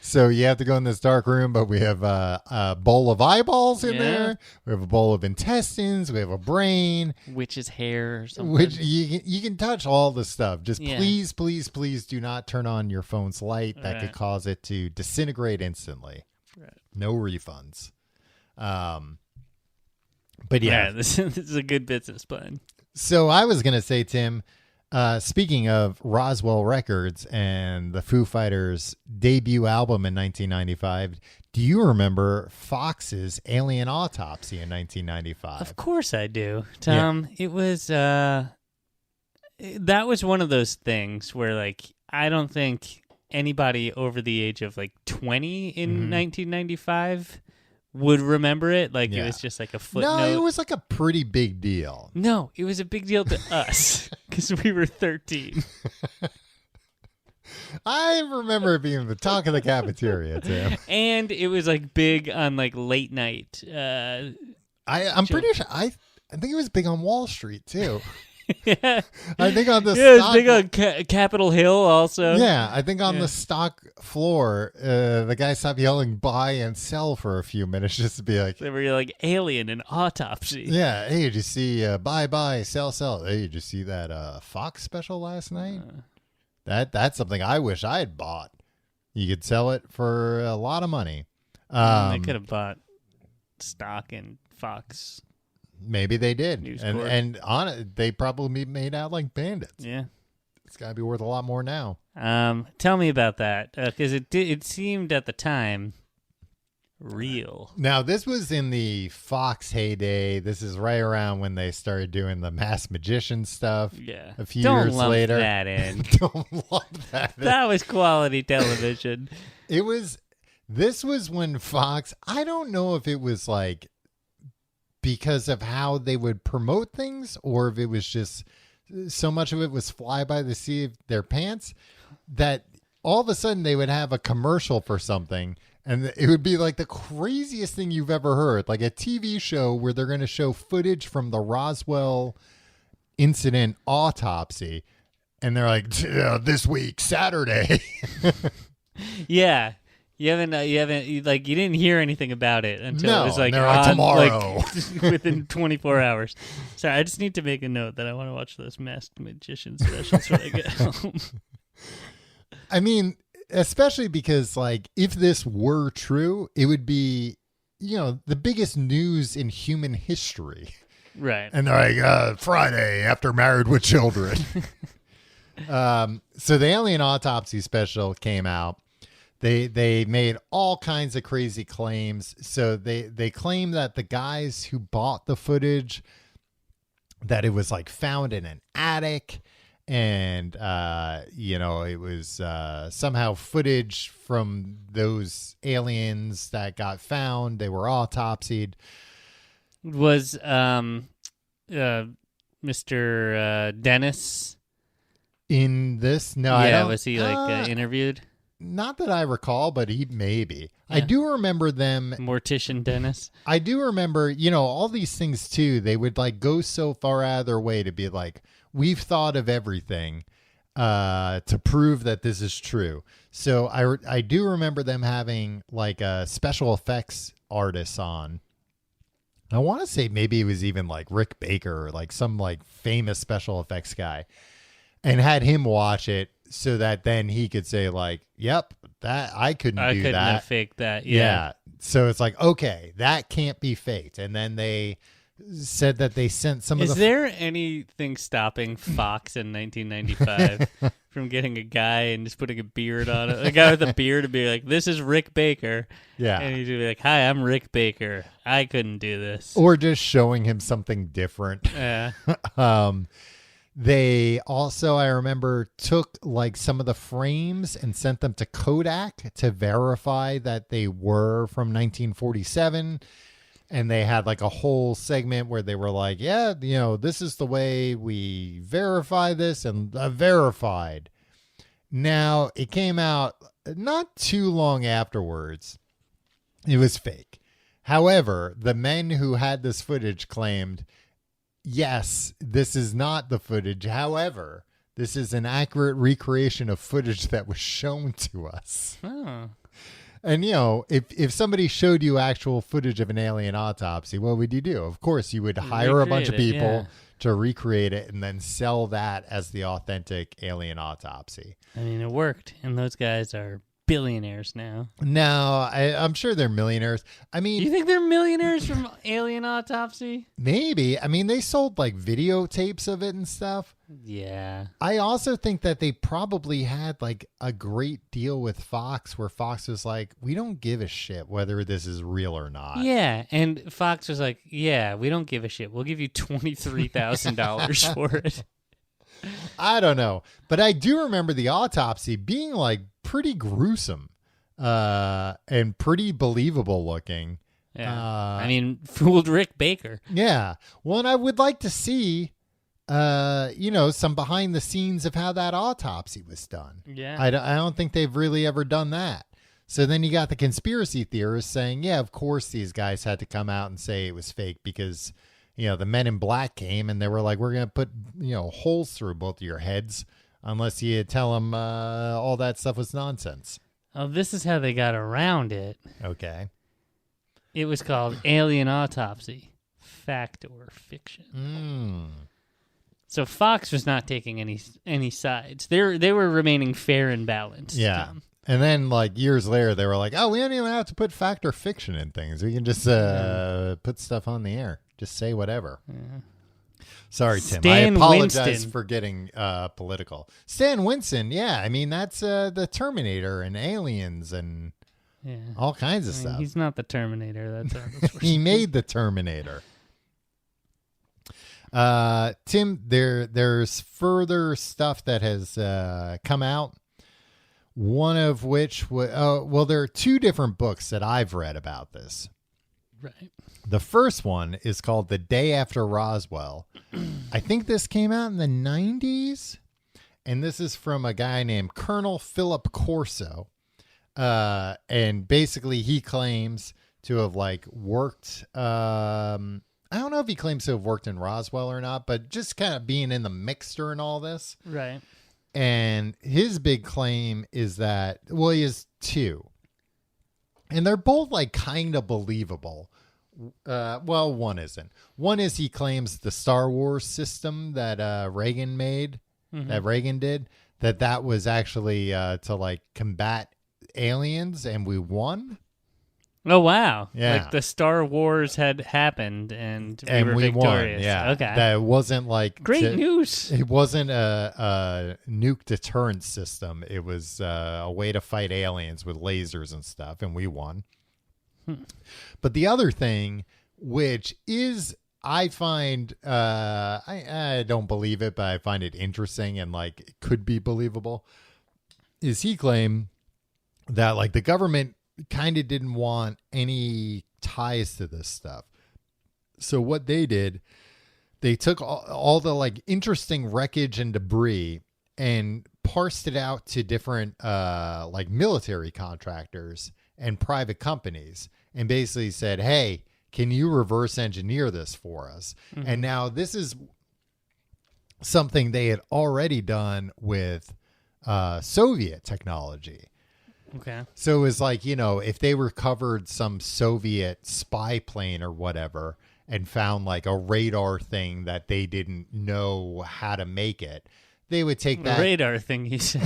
So you have to go in this dark room, but we have a bowl of eyeballs in there. We have a bowl of intestines. We have a brain. Witch's hair or something. Which you can touch all the stuff. Just please, please, please do not turn on your phone's light. That could cause it to disintegrate instantly. Right. No refunds. But yeah. This is a good business plan. So I was going to say, Tim, speaking of Roswell Records and the Foo Fighters' debut album in 1995, do you remember Fox's Alien Autopsy in 1995? Of course I do, Tom. Yeah. It was that was one of those things where, like, I don't think anybody over the age of like 20 in 1995 would remember it. Like it was just like a footnote. No, it was like a pretty big deal. No, it was a big deal to us because we were 13. I remember it being the talk of the cafeteria, Tim. And it was like big on like late night. I'm pretty sure. I think it was big on Wall Street too. Yeah, I think on the stock, it's big on Capitol Hill also. Yeah, I think on the stock floor, the guy stopped yelling buy and sell for a few minutes just to be like, they were like alien and autopsy. Yeah, hey, did you see buy, sell? Hey, did you see that Fox special last night? That's something I wish I had bought. You could sell it for a lot of money. They could have bought stock in Fox. Maybe they did, and on it, they probably made out like bandits. Yeah, it's got to be worth a lot more now. Tell me about that, because it seemed at the time real. Now, this was in the Fox heyday. This is right around when they started doing the Masked Magician stuff. Yeah, a few years later. That in. Don't lump that in. That was quality television. This was when Fox. I don't know if it was like because of how they would promote things, or if it was just so much of it was fly by the seat of their pants, that all of a sudden they would have a commercial for something, and it would be like the craziest thing you've ever heard, like a TV show where they're going to show footage from the Roswell Incident autopsy, and they're like, this week, Saturday. Yeah. You didn't hear anything about it until it was like, tomorrow. Like, within 24 hours. Sorry, I just need to make a note that I want to watch those Masked Magician specials when I get home. I mean, especially because, like, if this were true, it would be, the biggest news in human history. Right. And they're like, Friday after Married with Children. So the alien autopsy special came out. They made all kinds of crazy claims. So they claim that the guys who bought the footage, that it was like found in an attic, and it was somehow footage from those aliens that got found. They were autopsied. Was Mr. Dennis in this? No, yeah, I don't. Was he interviewed? Not that I recall, but he maybe. Yeah. I do remember them. Mortician Dennis. I do remember, all these things too. They would like go so far out of their way to be like, we've thought of everything to prove that this is true. So I do remember them having like a special effects artists on. I want to say maybe it was even like Rick Baker or like some like famous special effects guy, and had him watch it so that then he could say like, yep, that I couldn't have faked that. Yeah. So it's like, okay, that can't be faked. And then they said that they sent some Is there anything stopping Fox in 1995 from getting a guy and just putting a beard on it? A guy with a beard to be like, this is Rick Baker. Yeah. And he'd be like, hi, I'm Rick Baker. I couldn't do this. Or just showing him something different. Yeah. They also, I remember, took like some of the frames and sent them to Kodak to verify that they were from 1947. And they had like a whole segment where they were like, yeah, this is the way we verify this, and verified. Now, it came out not too long afterwards. It was fake. However, the men who had this footage claimed, yes, this is not the footage. However, this is an accurate recreation of footage that was shown to us. Oh. And, if somebody showed you actual footage of an alien autopsy, what would you do? Of course, you would hire a bunch of people to recreate it and then sell that as the authentic alien autopsy. I mean, it worked. And those guys are billionaires now. No, I'm sure they're millionaires. I mean, do you think they're millionaires from alien autopsy? Maybe. I mean, they sold like videotapes of it and stuff. Yeah. I also think that they probably had like a great deal with Fox, where Fox was like, we don't give a shit whether this is real or not. Yeah. And Fox was like, yeah, we don't give a shit. We'll give you $23,000 for it. I don't know. But I do remember the autopsy being like pretty gruesome and pretty believable looking. Yeah. I mean, fooled Rick Baker. Yeah. Well, and I would like to see, some behind the scenes of how that autopsy was done. Yeah. I don't think they've really ever done that. So then you got the conspiracy theorists saying, yeah, of course these guys had to come out and say it was fake because, the men in black came and they were like, we're going to put, holes through both of your heads unless you tell them all that stuff was nonsense. Oh, this is how they got around it. Okay. It was called Alien Autopsy, Fact or Fiction. So Fox was not taking any sides. They were remaining fair and balanced. Yeah. And then like years later, they were like, oh, we don't even have to put fact or fiction in things. We can just put stuff on the air. Just say whatever. Yeah. Sorry, Tim. Stan I apologize Winston. for getting political. Stan Winston, yeah. I mean, that's the Terminator and Aliens and all kinds of stuff. He's not the Terminator. That's he made the Terminator. Tim, there's further stuff that has come out. One of which, there are two different books that I've read about this. Right. The first one is called The Day After Roswell. I think this came out in the 90s. And this is from a guy named Colonel Philip Corso. And basically he claims to have like worked, I don't know if he claims to have worked in Roswell or not, but just kind of being in the mix during all this. Right. And his big claim is that, well, he has two. And they're both like kind of believable. Well, one isn't. One is he claims the Star Wars system that Reagan made, that Reagan did, that was actually to like combat aliens, and we won. Oh, wow. Yeah. Like the Star Wars had happened and we won. Victorious. Yeah. Okay. That wasn't like... Great news. It wasn't a nuke deterrence system. It was a way to fight aliens with lasers and stuff, and we won. But the other thing, which is... I find, I don't believe it, but I find it interesting and like it could be believable, is he claimed that like the government kind of didn't want any ties to this stuff. So what they did, they took all the like interesting wreckage and debris and parsed it out to different like military contractors and private companies and basically said, hey, can you reverse engineer this for us? Mm-hmm. And now this is something they had already done with Soviet technology. Okay. So it was like, you know, if they recovered some Soviet spy plane or whatever and found like a radar thing that they didn't know how to make it, they would take that radar thing you say.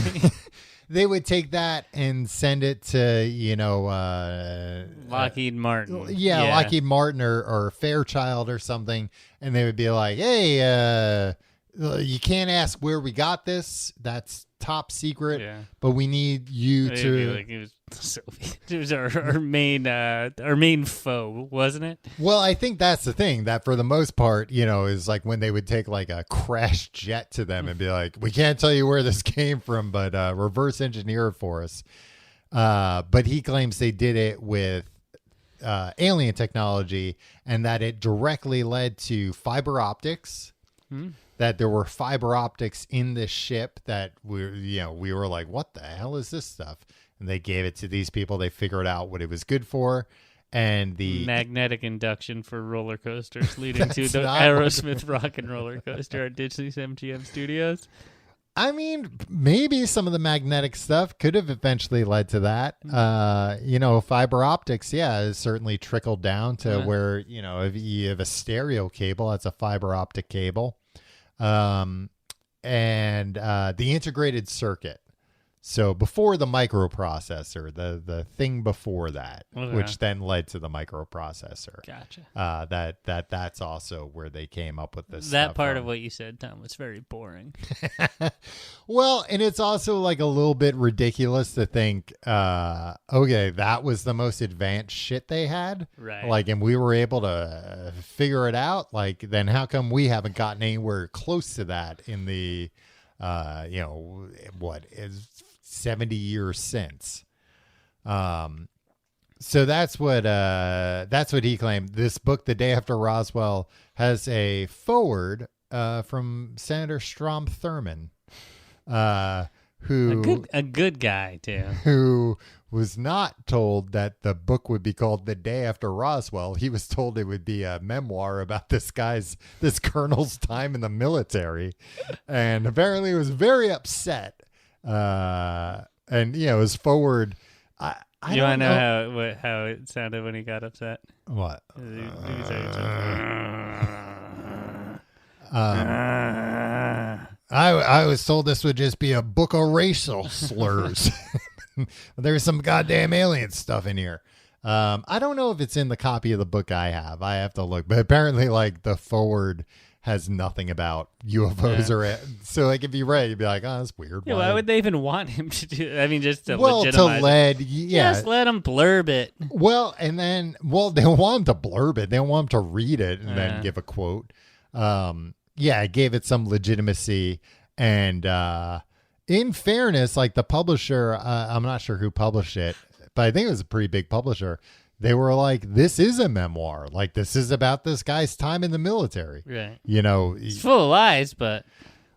They would take that and send it to, you know, Lockheed Martin. Yeah, Lockheed Martin or Fairchild or something. And they would be like, hey, you can't ask where we got this. That's top secret. Yeah. But we need you to. Like it was Soviet. It was our main foe, wasn't it? Well, I think that's the thing, that for the most part, you know, is like when they would take like a crashed jet to them and be like, we can't tell you where this came from, but reverse engineer it for us. But he claims they did it with alien technology and that it directly led to fiber optics. That there were fiber optics in this ship that we were like, what the hell is this stuff? And they gave it to these people. They figured out what it was good for. And the magnetic induction for roller coasters leading to the Aerosmith rock and roller coaster at Disney's MGM Studios. I mean, maybe some of the magnetic stuff could have eventually led to that. Fiber optics, has certainly trickled down to where, you know, if you have a stereo cable, that's a fiber optic cable. And the integrated circuit. So before the microprocessor, the thing before that, which then led to the microprocessor. Gotcha. That's also where they came up with this. That part of what you said, Tom, was very boring. Well, and it's also like a little bit ridiculous to think, okay, that was the most advanced shit they had. Right. Like, and we were able to figure it out. Like, then how come we haven't gotten anywhere close to that in the, what is 70 years since. So that's what he claimed. This book, The Day After Roswell, has a foreword from Senator Strom Thurmond, who a good guy too, who was not told that the book would be called The Day After Roswell. He was told it would be a memoir about this colonel's time in the military, and apparently was very upset. And his forward. I don't know how it sounded when he got upset. What? I was told this would just be a book of racial slurs. There's some goddamn alien stuff in here. I don't know if it's in the copy of the book I have. I have to look, but apparently, like, the forward has nothing about UFOs or it. So, like, if you read, you'd be like, oh, that's weird. Yeah, why would they even want him to do? I mean, just to legitimize just let him blurb it. Well, and then, they don't want him to blurb it. They don't want him to read it and then give a quote. It gave it some legitimacy. And in fairness, like the publisher, I'm not sure who published it, but I think it was a pretty big publisher. they were like, this is a memoir. Like, this is about this guy's time in the military. Right. You know, It's full of lies, but.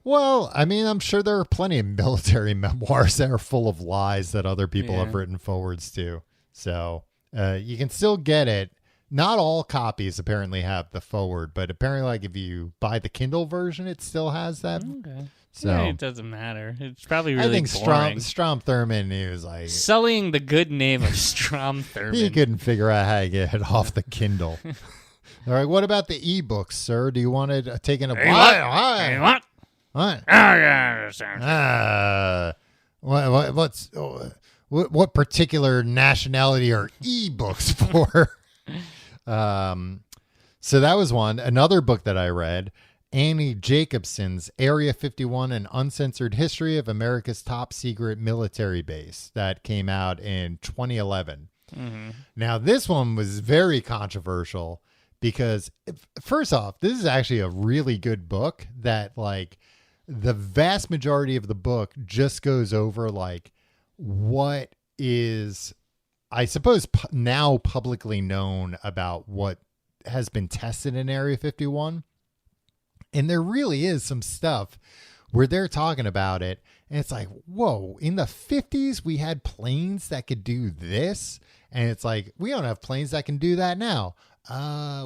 Well, I mean, I'm sure there are plenty of military memoirs that are full of lies that other people have written forwards to. So you can still get it. Not all copies apparently have the forward, but apparently, like, if you buy the Kindle version, it still has that. Okay. So yeah, it doesn't matter. It's probably really I think boring. Strom Thurmond, he was like Sullying the good name of Strom Thurmond. he couldn't figure out how to get it off the Kindle. All right, what about the ebooks, sir? Do you want to take in a What? What? What particular nationality are ebooks for? So that was one. Another book that I read, Annie Jacobson's Area 51, An Uncensored History of America's Top Secret Military Base, that came out in 2011. Mm-hmm. Now, this one was very controversial because, first off, this is actually a really good book that, like, the vast majority of the book just goes over, like, what is, I suppose, now publicly known about what has been tested in Area 51. And there really is some stuff where they're talking about it, and it's like, whoa, in the 50s, we had planes that could do this. And it's like, we don't have planes that can do that now.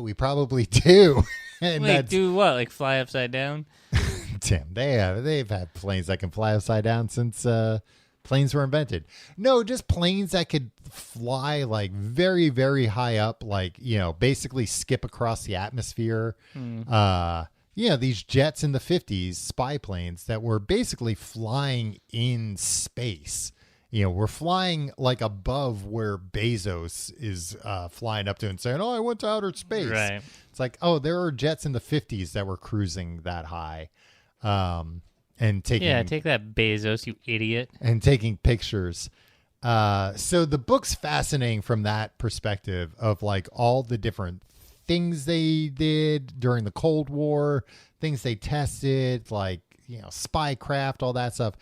We probably do. And wait, do what? Like fly upside down? Tim, they've had planes that can fly upside down since planes were invented. No, just planes that could fly like very, very high up, like, you know, basically skip across the atmosphere. These jets in the 50s, spy planes that were basically flying in space. You know, we're flying like above where Bezos is flying up to and saying, oh, I went to outer space. Right. It's like, oh, there are jets in the 50s that were cruising that high. And taking, yeah, take that, Bezos, you idiot. And taking pictures. So the book's fascinating from that perspective of like all the different things they did during the Cold War, things they tested, like, you know, spycraft, all that stuff.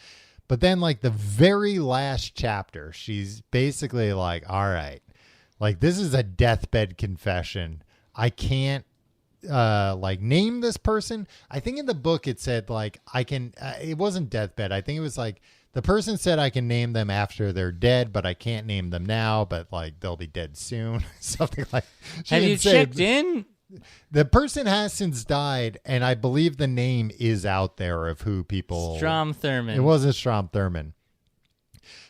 But then, like, the very last chapter, she's basically like, all right, like, this is a deathbed confession. I can't, like, name this person. I think in the book it said, like, I can, it wasn't deathbed. I think it was, like, the person said I can name them after they're dead, but I can't name them now, but, like, they'll be dead soon. Something like that. Have you checked in? The person has since died, and I believe the name is out there of who people... Strom Thurmond. It wasn't Strom Thurmond.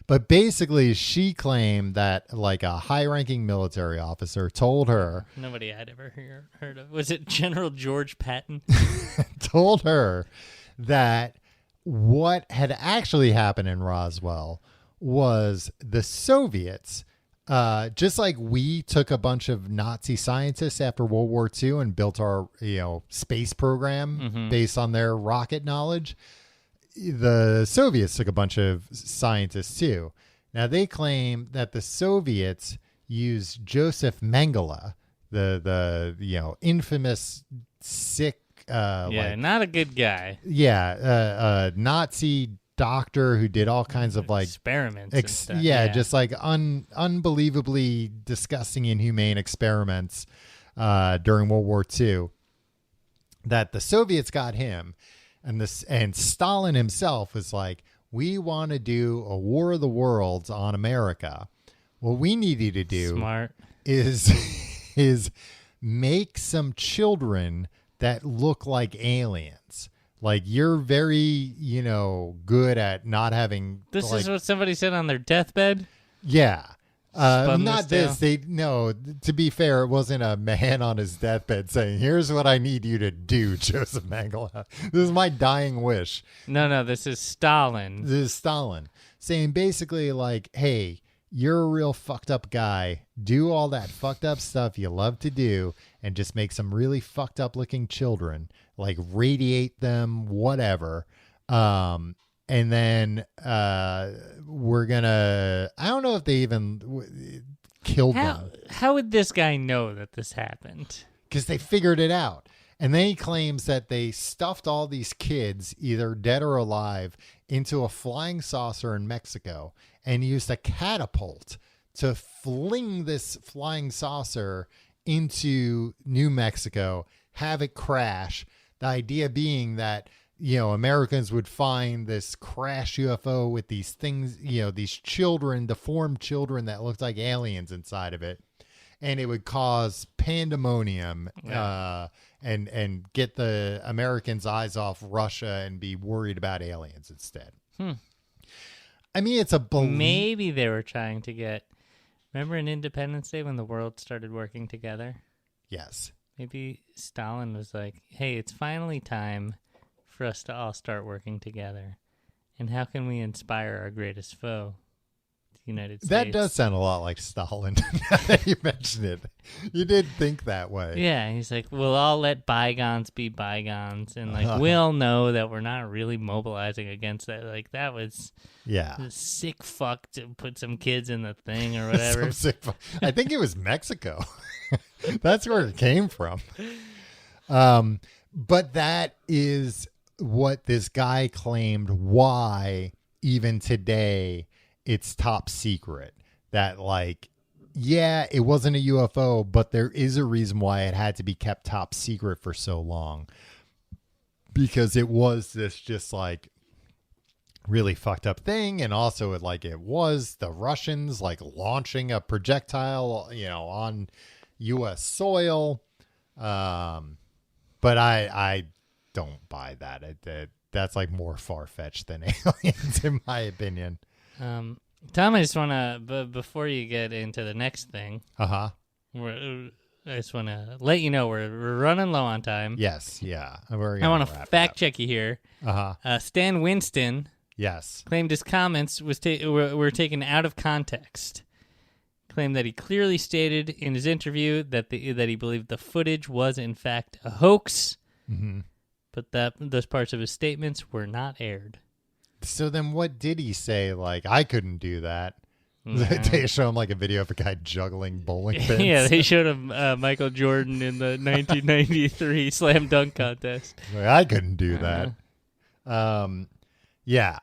But basically, she claimed that, like, a high-ranking military officer told her... Nobody I'd ever heard of. Was it General George Patton? told her that what had actually happened in Roswell was the Soviets... just like we took a bunch of Nazi scientists after World War II and built our, you know, space program based on their rocket knowledge, the Soviets took a bunch of scientists too. Now they claim that the Soviets used Joseph Mengele, the you know, infamous sick, not a good guy. Nazi doctor who did all kinds of like experiments and stuff. Just like unbelievably disgusting, inhumane experiments during World War II, that the Soviets got him, and Stalin himself was like, we want to do a War of the Worlds on America. What we need you to do is make some children that look like aliens. Like, you're very, you know, good at not having... This like, is what somebody said on their deathbed? Yeah. Not this. To be fair, it wasn't a man on his deathbed saying, here's what I need you to do, Joseph Mengele. This is my dying wish. No, this is Stalin. This is Stalin saying basically like, hey, you're a real fucked up guy. Do all that fucked up stuff you love to do and just make some really fucked up looking children, like radiate them, whatever. And then we're going to, I don't know if they even killed them. How would this guy know that this happened? Because they figured it out. And then he claims that they stuffed all these kids, either dead or alive, into a flying saucer in Mexico and used a catapult to fling this flying saucer into New Mexico, have it crash. The idea being that, Americans would find this crash UFO with these things, these children, deformed children that looked like aliens inside of it. And it would cause pandemonium and get the Americans' eyes off Russia and be worried about aliens instead. I mean, it's a maybe they were trying to get. Remember in Independence Day when the world started working together? Yes. Maybe Stalin was like, "Hey, it's finally time for us to all start working together. And how can we inspire our greatest foe, the United States?" That does sound a lot like Stalin, now that you mention it. You did think that way. Yeah, he's like, we'll all let bygones be bygones. And, we all know that we're not really mobilizing against that. Like, that was a sick fuck to put some kids in the thing or whatever. I think it was Mexico. That's where it came from. But that is what this guy claimed why even today it's top secret. That it wasn't a UFO, but there is a reason why it had to be kept top secret for so long. Because it was this just really fucked up thing. And also it was the Russians launching a projectile, on U.S. soil. But I don't buy that. That's more far-fetched than aliens, in my opinion. Tom, I just want to, before you get into the next thing, I just want to let you know we're running low on time. Yes, yeah. I want to fact check you here. Stan Winston, claimed his comments were taken out of context. Claimed that he clearly stated in his interview that he believed the footage was in fact a hoax, but that those parts of his statements were not aired. So then what did he say? I couldn't do that. They show him a video of a guy juggling bowling pins. Yeah, they showed him Michael Jordan in the 1993 slam dunk contest. I couldn't do that. Yeah.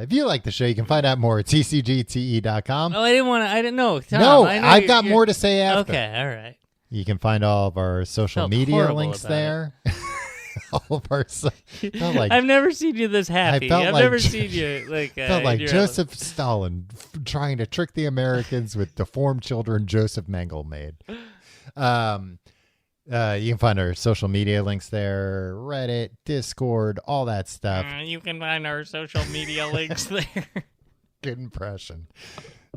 If you like the show, you can find out more at tcgte.com. Oh, I didn't know. Tom, no, I've got more to say after. Okay, all right. You can find all of our social media links there. All of our I've never seen you this happy. I've never seen you felt like Joseph Stalin trying to trick the Americans with deformed children Joseph Mengele made. You can find our social media links there, Reddit, Discord, all that stuff. You can find our social media links there. Good impression.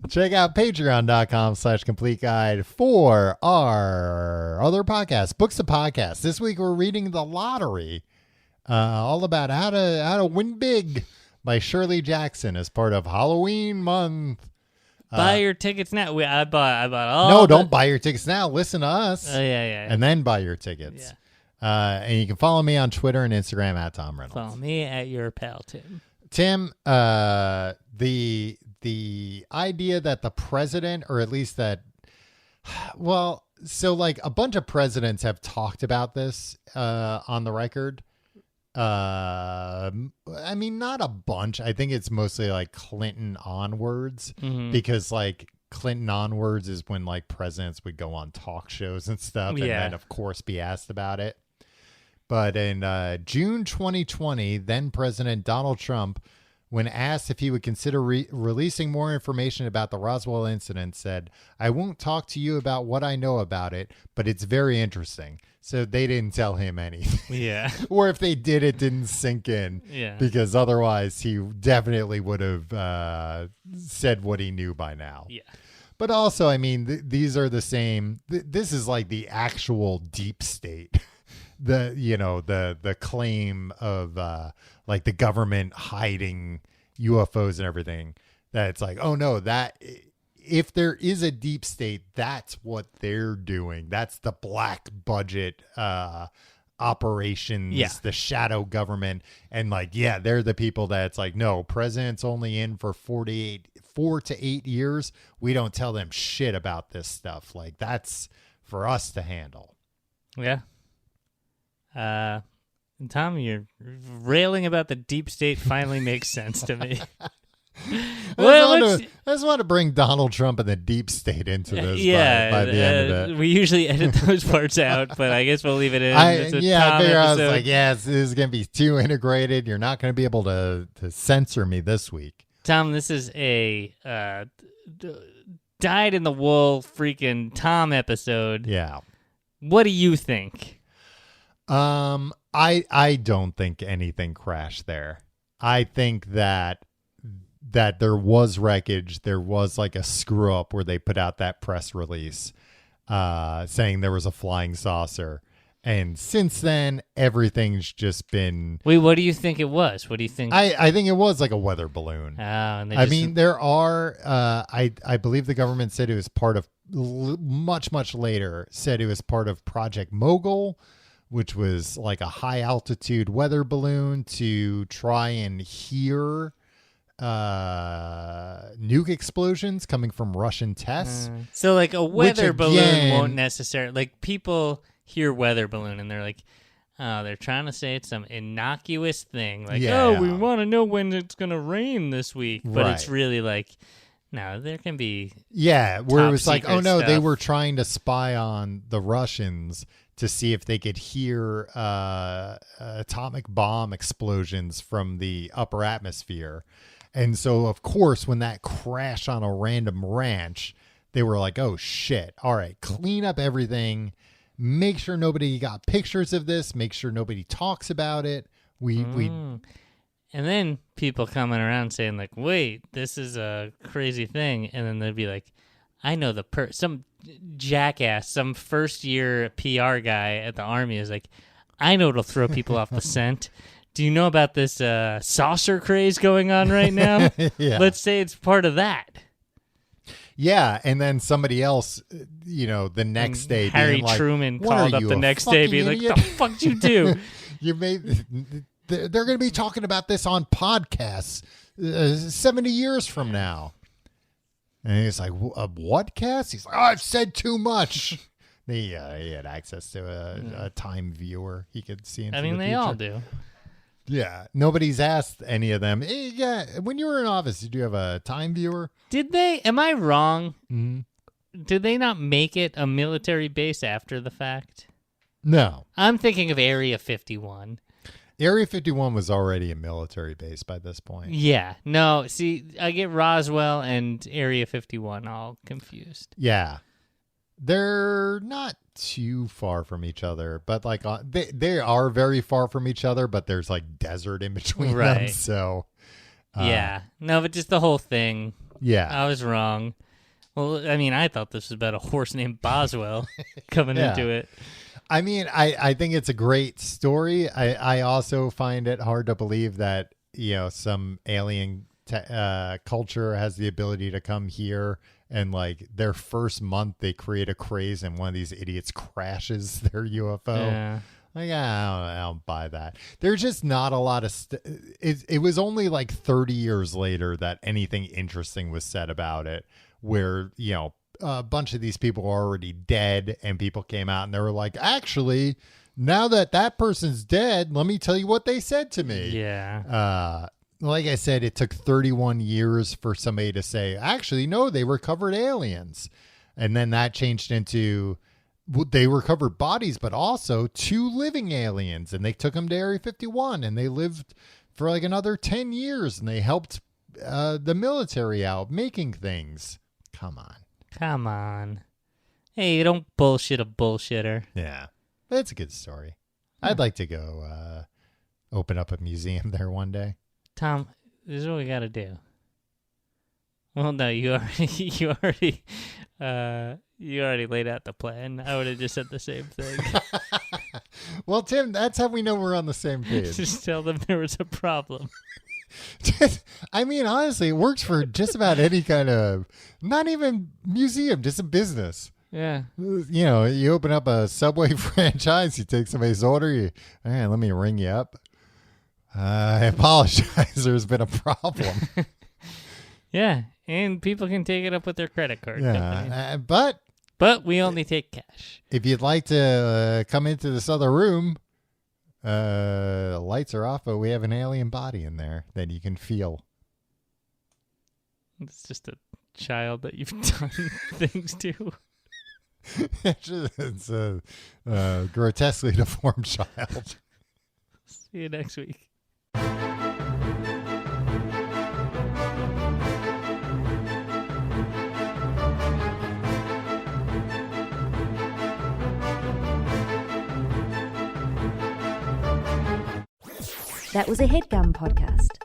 Check out patreon.com/complete guide for our other podcasts, books of podcasts. This week we're reading The Lottery, all about how to win big by Shirley Jackson as part of Halloween month. Buy your tickets now. I bought all. No, don't buy your tickets now. Listen to us. Yeah. And then buy your tickets. Yeah. And you can follow me on Twitter and Instagram at Tom Reynolds. Follow me at your pal Tim. Tim, the idea that the president, or at least that, a bunch of presidents have talked about this on the record. I mean, not a bunch. I think it's mostly Clinton onwards, because Clinton onwards is when presidents would go on talk shows and stuff, and then of course be asked about it. But in June 2020, then President Donald Trump, when asked if he would consider releasing more information about the Roswell incident, said, "I won't talk to you about what I know about it, but it's very interesting." So they didn't tell him anything. Yeah. Or if they did, it didn't sink in. Yeah. Because otherwise he definitely would have said what he knew by now. Yeah. But also, I mean, these are the same. This is the actual deep state. The claim of the government hiding UFOs and everything. That it's oh no, that if there is a deep state, that's what they're doing. That's the black budget operations, the shadow government. And they're the people that's no, president's only in for 4 to 8 years. We don't tell them shit about this stuff. That's for us to handle. Yeah. Tom, you're railing about the deep state finally makes sense to me. I just want to bring Donald Trump and the deep state into this by the end of it. We usually edit those parts out, but I guess we'll leave it in. I figure I was like, this is going to be too integrated. You're not going to be able to censor me this week. Tom, this is a dyed-in-the-wool freaking Tom episode. Yeah. What do you think? I don't think anything crashed there. I think that there was wreckage. There was like a screw up where they put out that press release saying there was a flying saucer. And since then, everything's just been... Wait, what do you think it was? What do you think? I think it was like a weather balloon. Oh, and I mean, there are... I believe the government said it was part of... Much, much later, said it was part of Project Mogul, which was like a high-altitude weather balloon to try and hear nuke explosions coming from Russian tests. So like a weather balloon won't necessarily... Like people hear weather balloon and they're like, oh, they're trying to say it's some innocuous thing. Like, we want to know when it's going to rain this week. But it's really like... No, there can be... Yeah, where it was like, oh no, stuff. They were trying to spy on the Russians to see if they could hear atomic bomb explosions from the upper atmosphere. And so, of course, when that crashed on a random ranch, they were like, oh shit, all right, clean up everything. Make sure nobody got pictures of this. Make sure nobody talks about it. And then people coming around saying like, wait, this is a crazy thing. And then they'd be like, I know some jackass, some first year PR guy at the Army is like, I know it'll throw people off the scent. Do you know about this saucer craze going on right now? Yeah. Let's say it's part of that. Yeah, and then somebody else, the next day, Harry being like, Truman called up the next day being like, the fuck you do? They're going to be talking about this on podcasts 70 years from now. And he's like, a what cast? He's like, I've said too much. He had access to a time viewer. He could see into the future. They all do. Yeah. Nobody's asked any of them. When you were in office, did you have a time viewer? Did they? Am I wrong? Mm-hmm. Did they not make it a military base after the fact? No. I'm thinking of Area 51. Area 51 was already a military base by this point. Yeah. No, see, I get Roswell and Area 51 all confused. Yeah. They're not too far from each other, but like they are very far from each other, but there's like desert in between them. So, yeah. No, but just the whole thing. Yeah. I was wrong. Well, I mean, I thought this was about a horse named Boswell coming into it. I mean, I think it's a great story. I also find it hard to believe that, some alien culture has the ability to come here and like their first month they create a craze and one of these idiots crashes their UFO. Yeah. Like, I don't buy that. There's just not a lot of it was only like 30 years later that anything interesting was said about it, where, a bunch of these people are already dead and people came out and they were like, actually, now that person's dead, let me tell you what they said to me. Yeah. Like I said, it took 31 years for somebody to say, actually, no, they recovered aliens. And then that changed into they recovered bodies, but also 2 living aliens. And they took them to Area 51 and they lived for like another 10 years and they helped the military out making things. Come on. Hey, don't bullshit a bullshitter. Yeah. It's a good story. I'd like to go open up a museum there one day. Tom, this is what we got to do. Well, no, you already laid out the plan. I would have just said the same thing. Well, Tim, that's how we know we're on the same page. Just tell them there was a problem. I mean, honestly, it works for just about any kind of, not even museum, just a business. Yeah. You open up a Subway franchise, you take somebody's order, let me ring you up. I apologize. There's been a problem. Yeah. And people can take it up with their credit card. Yeah. But we only take cash. If you'd like to come into this other room, lights are off, but we have an alien body in there that you can feel. It's just a child that you've done things to. It's a grotesquely deformed child. See you next week. That was a HeadGum podcast.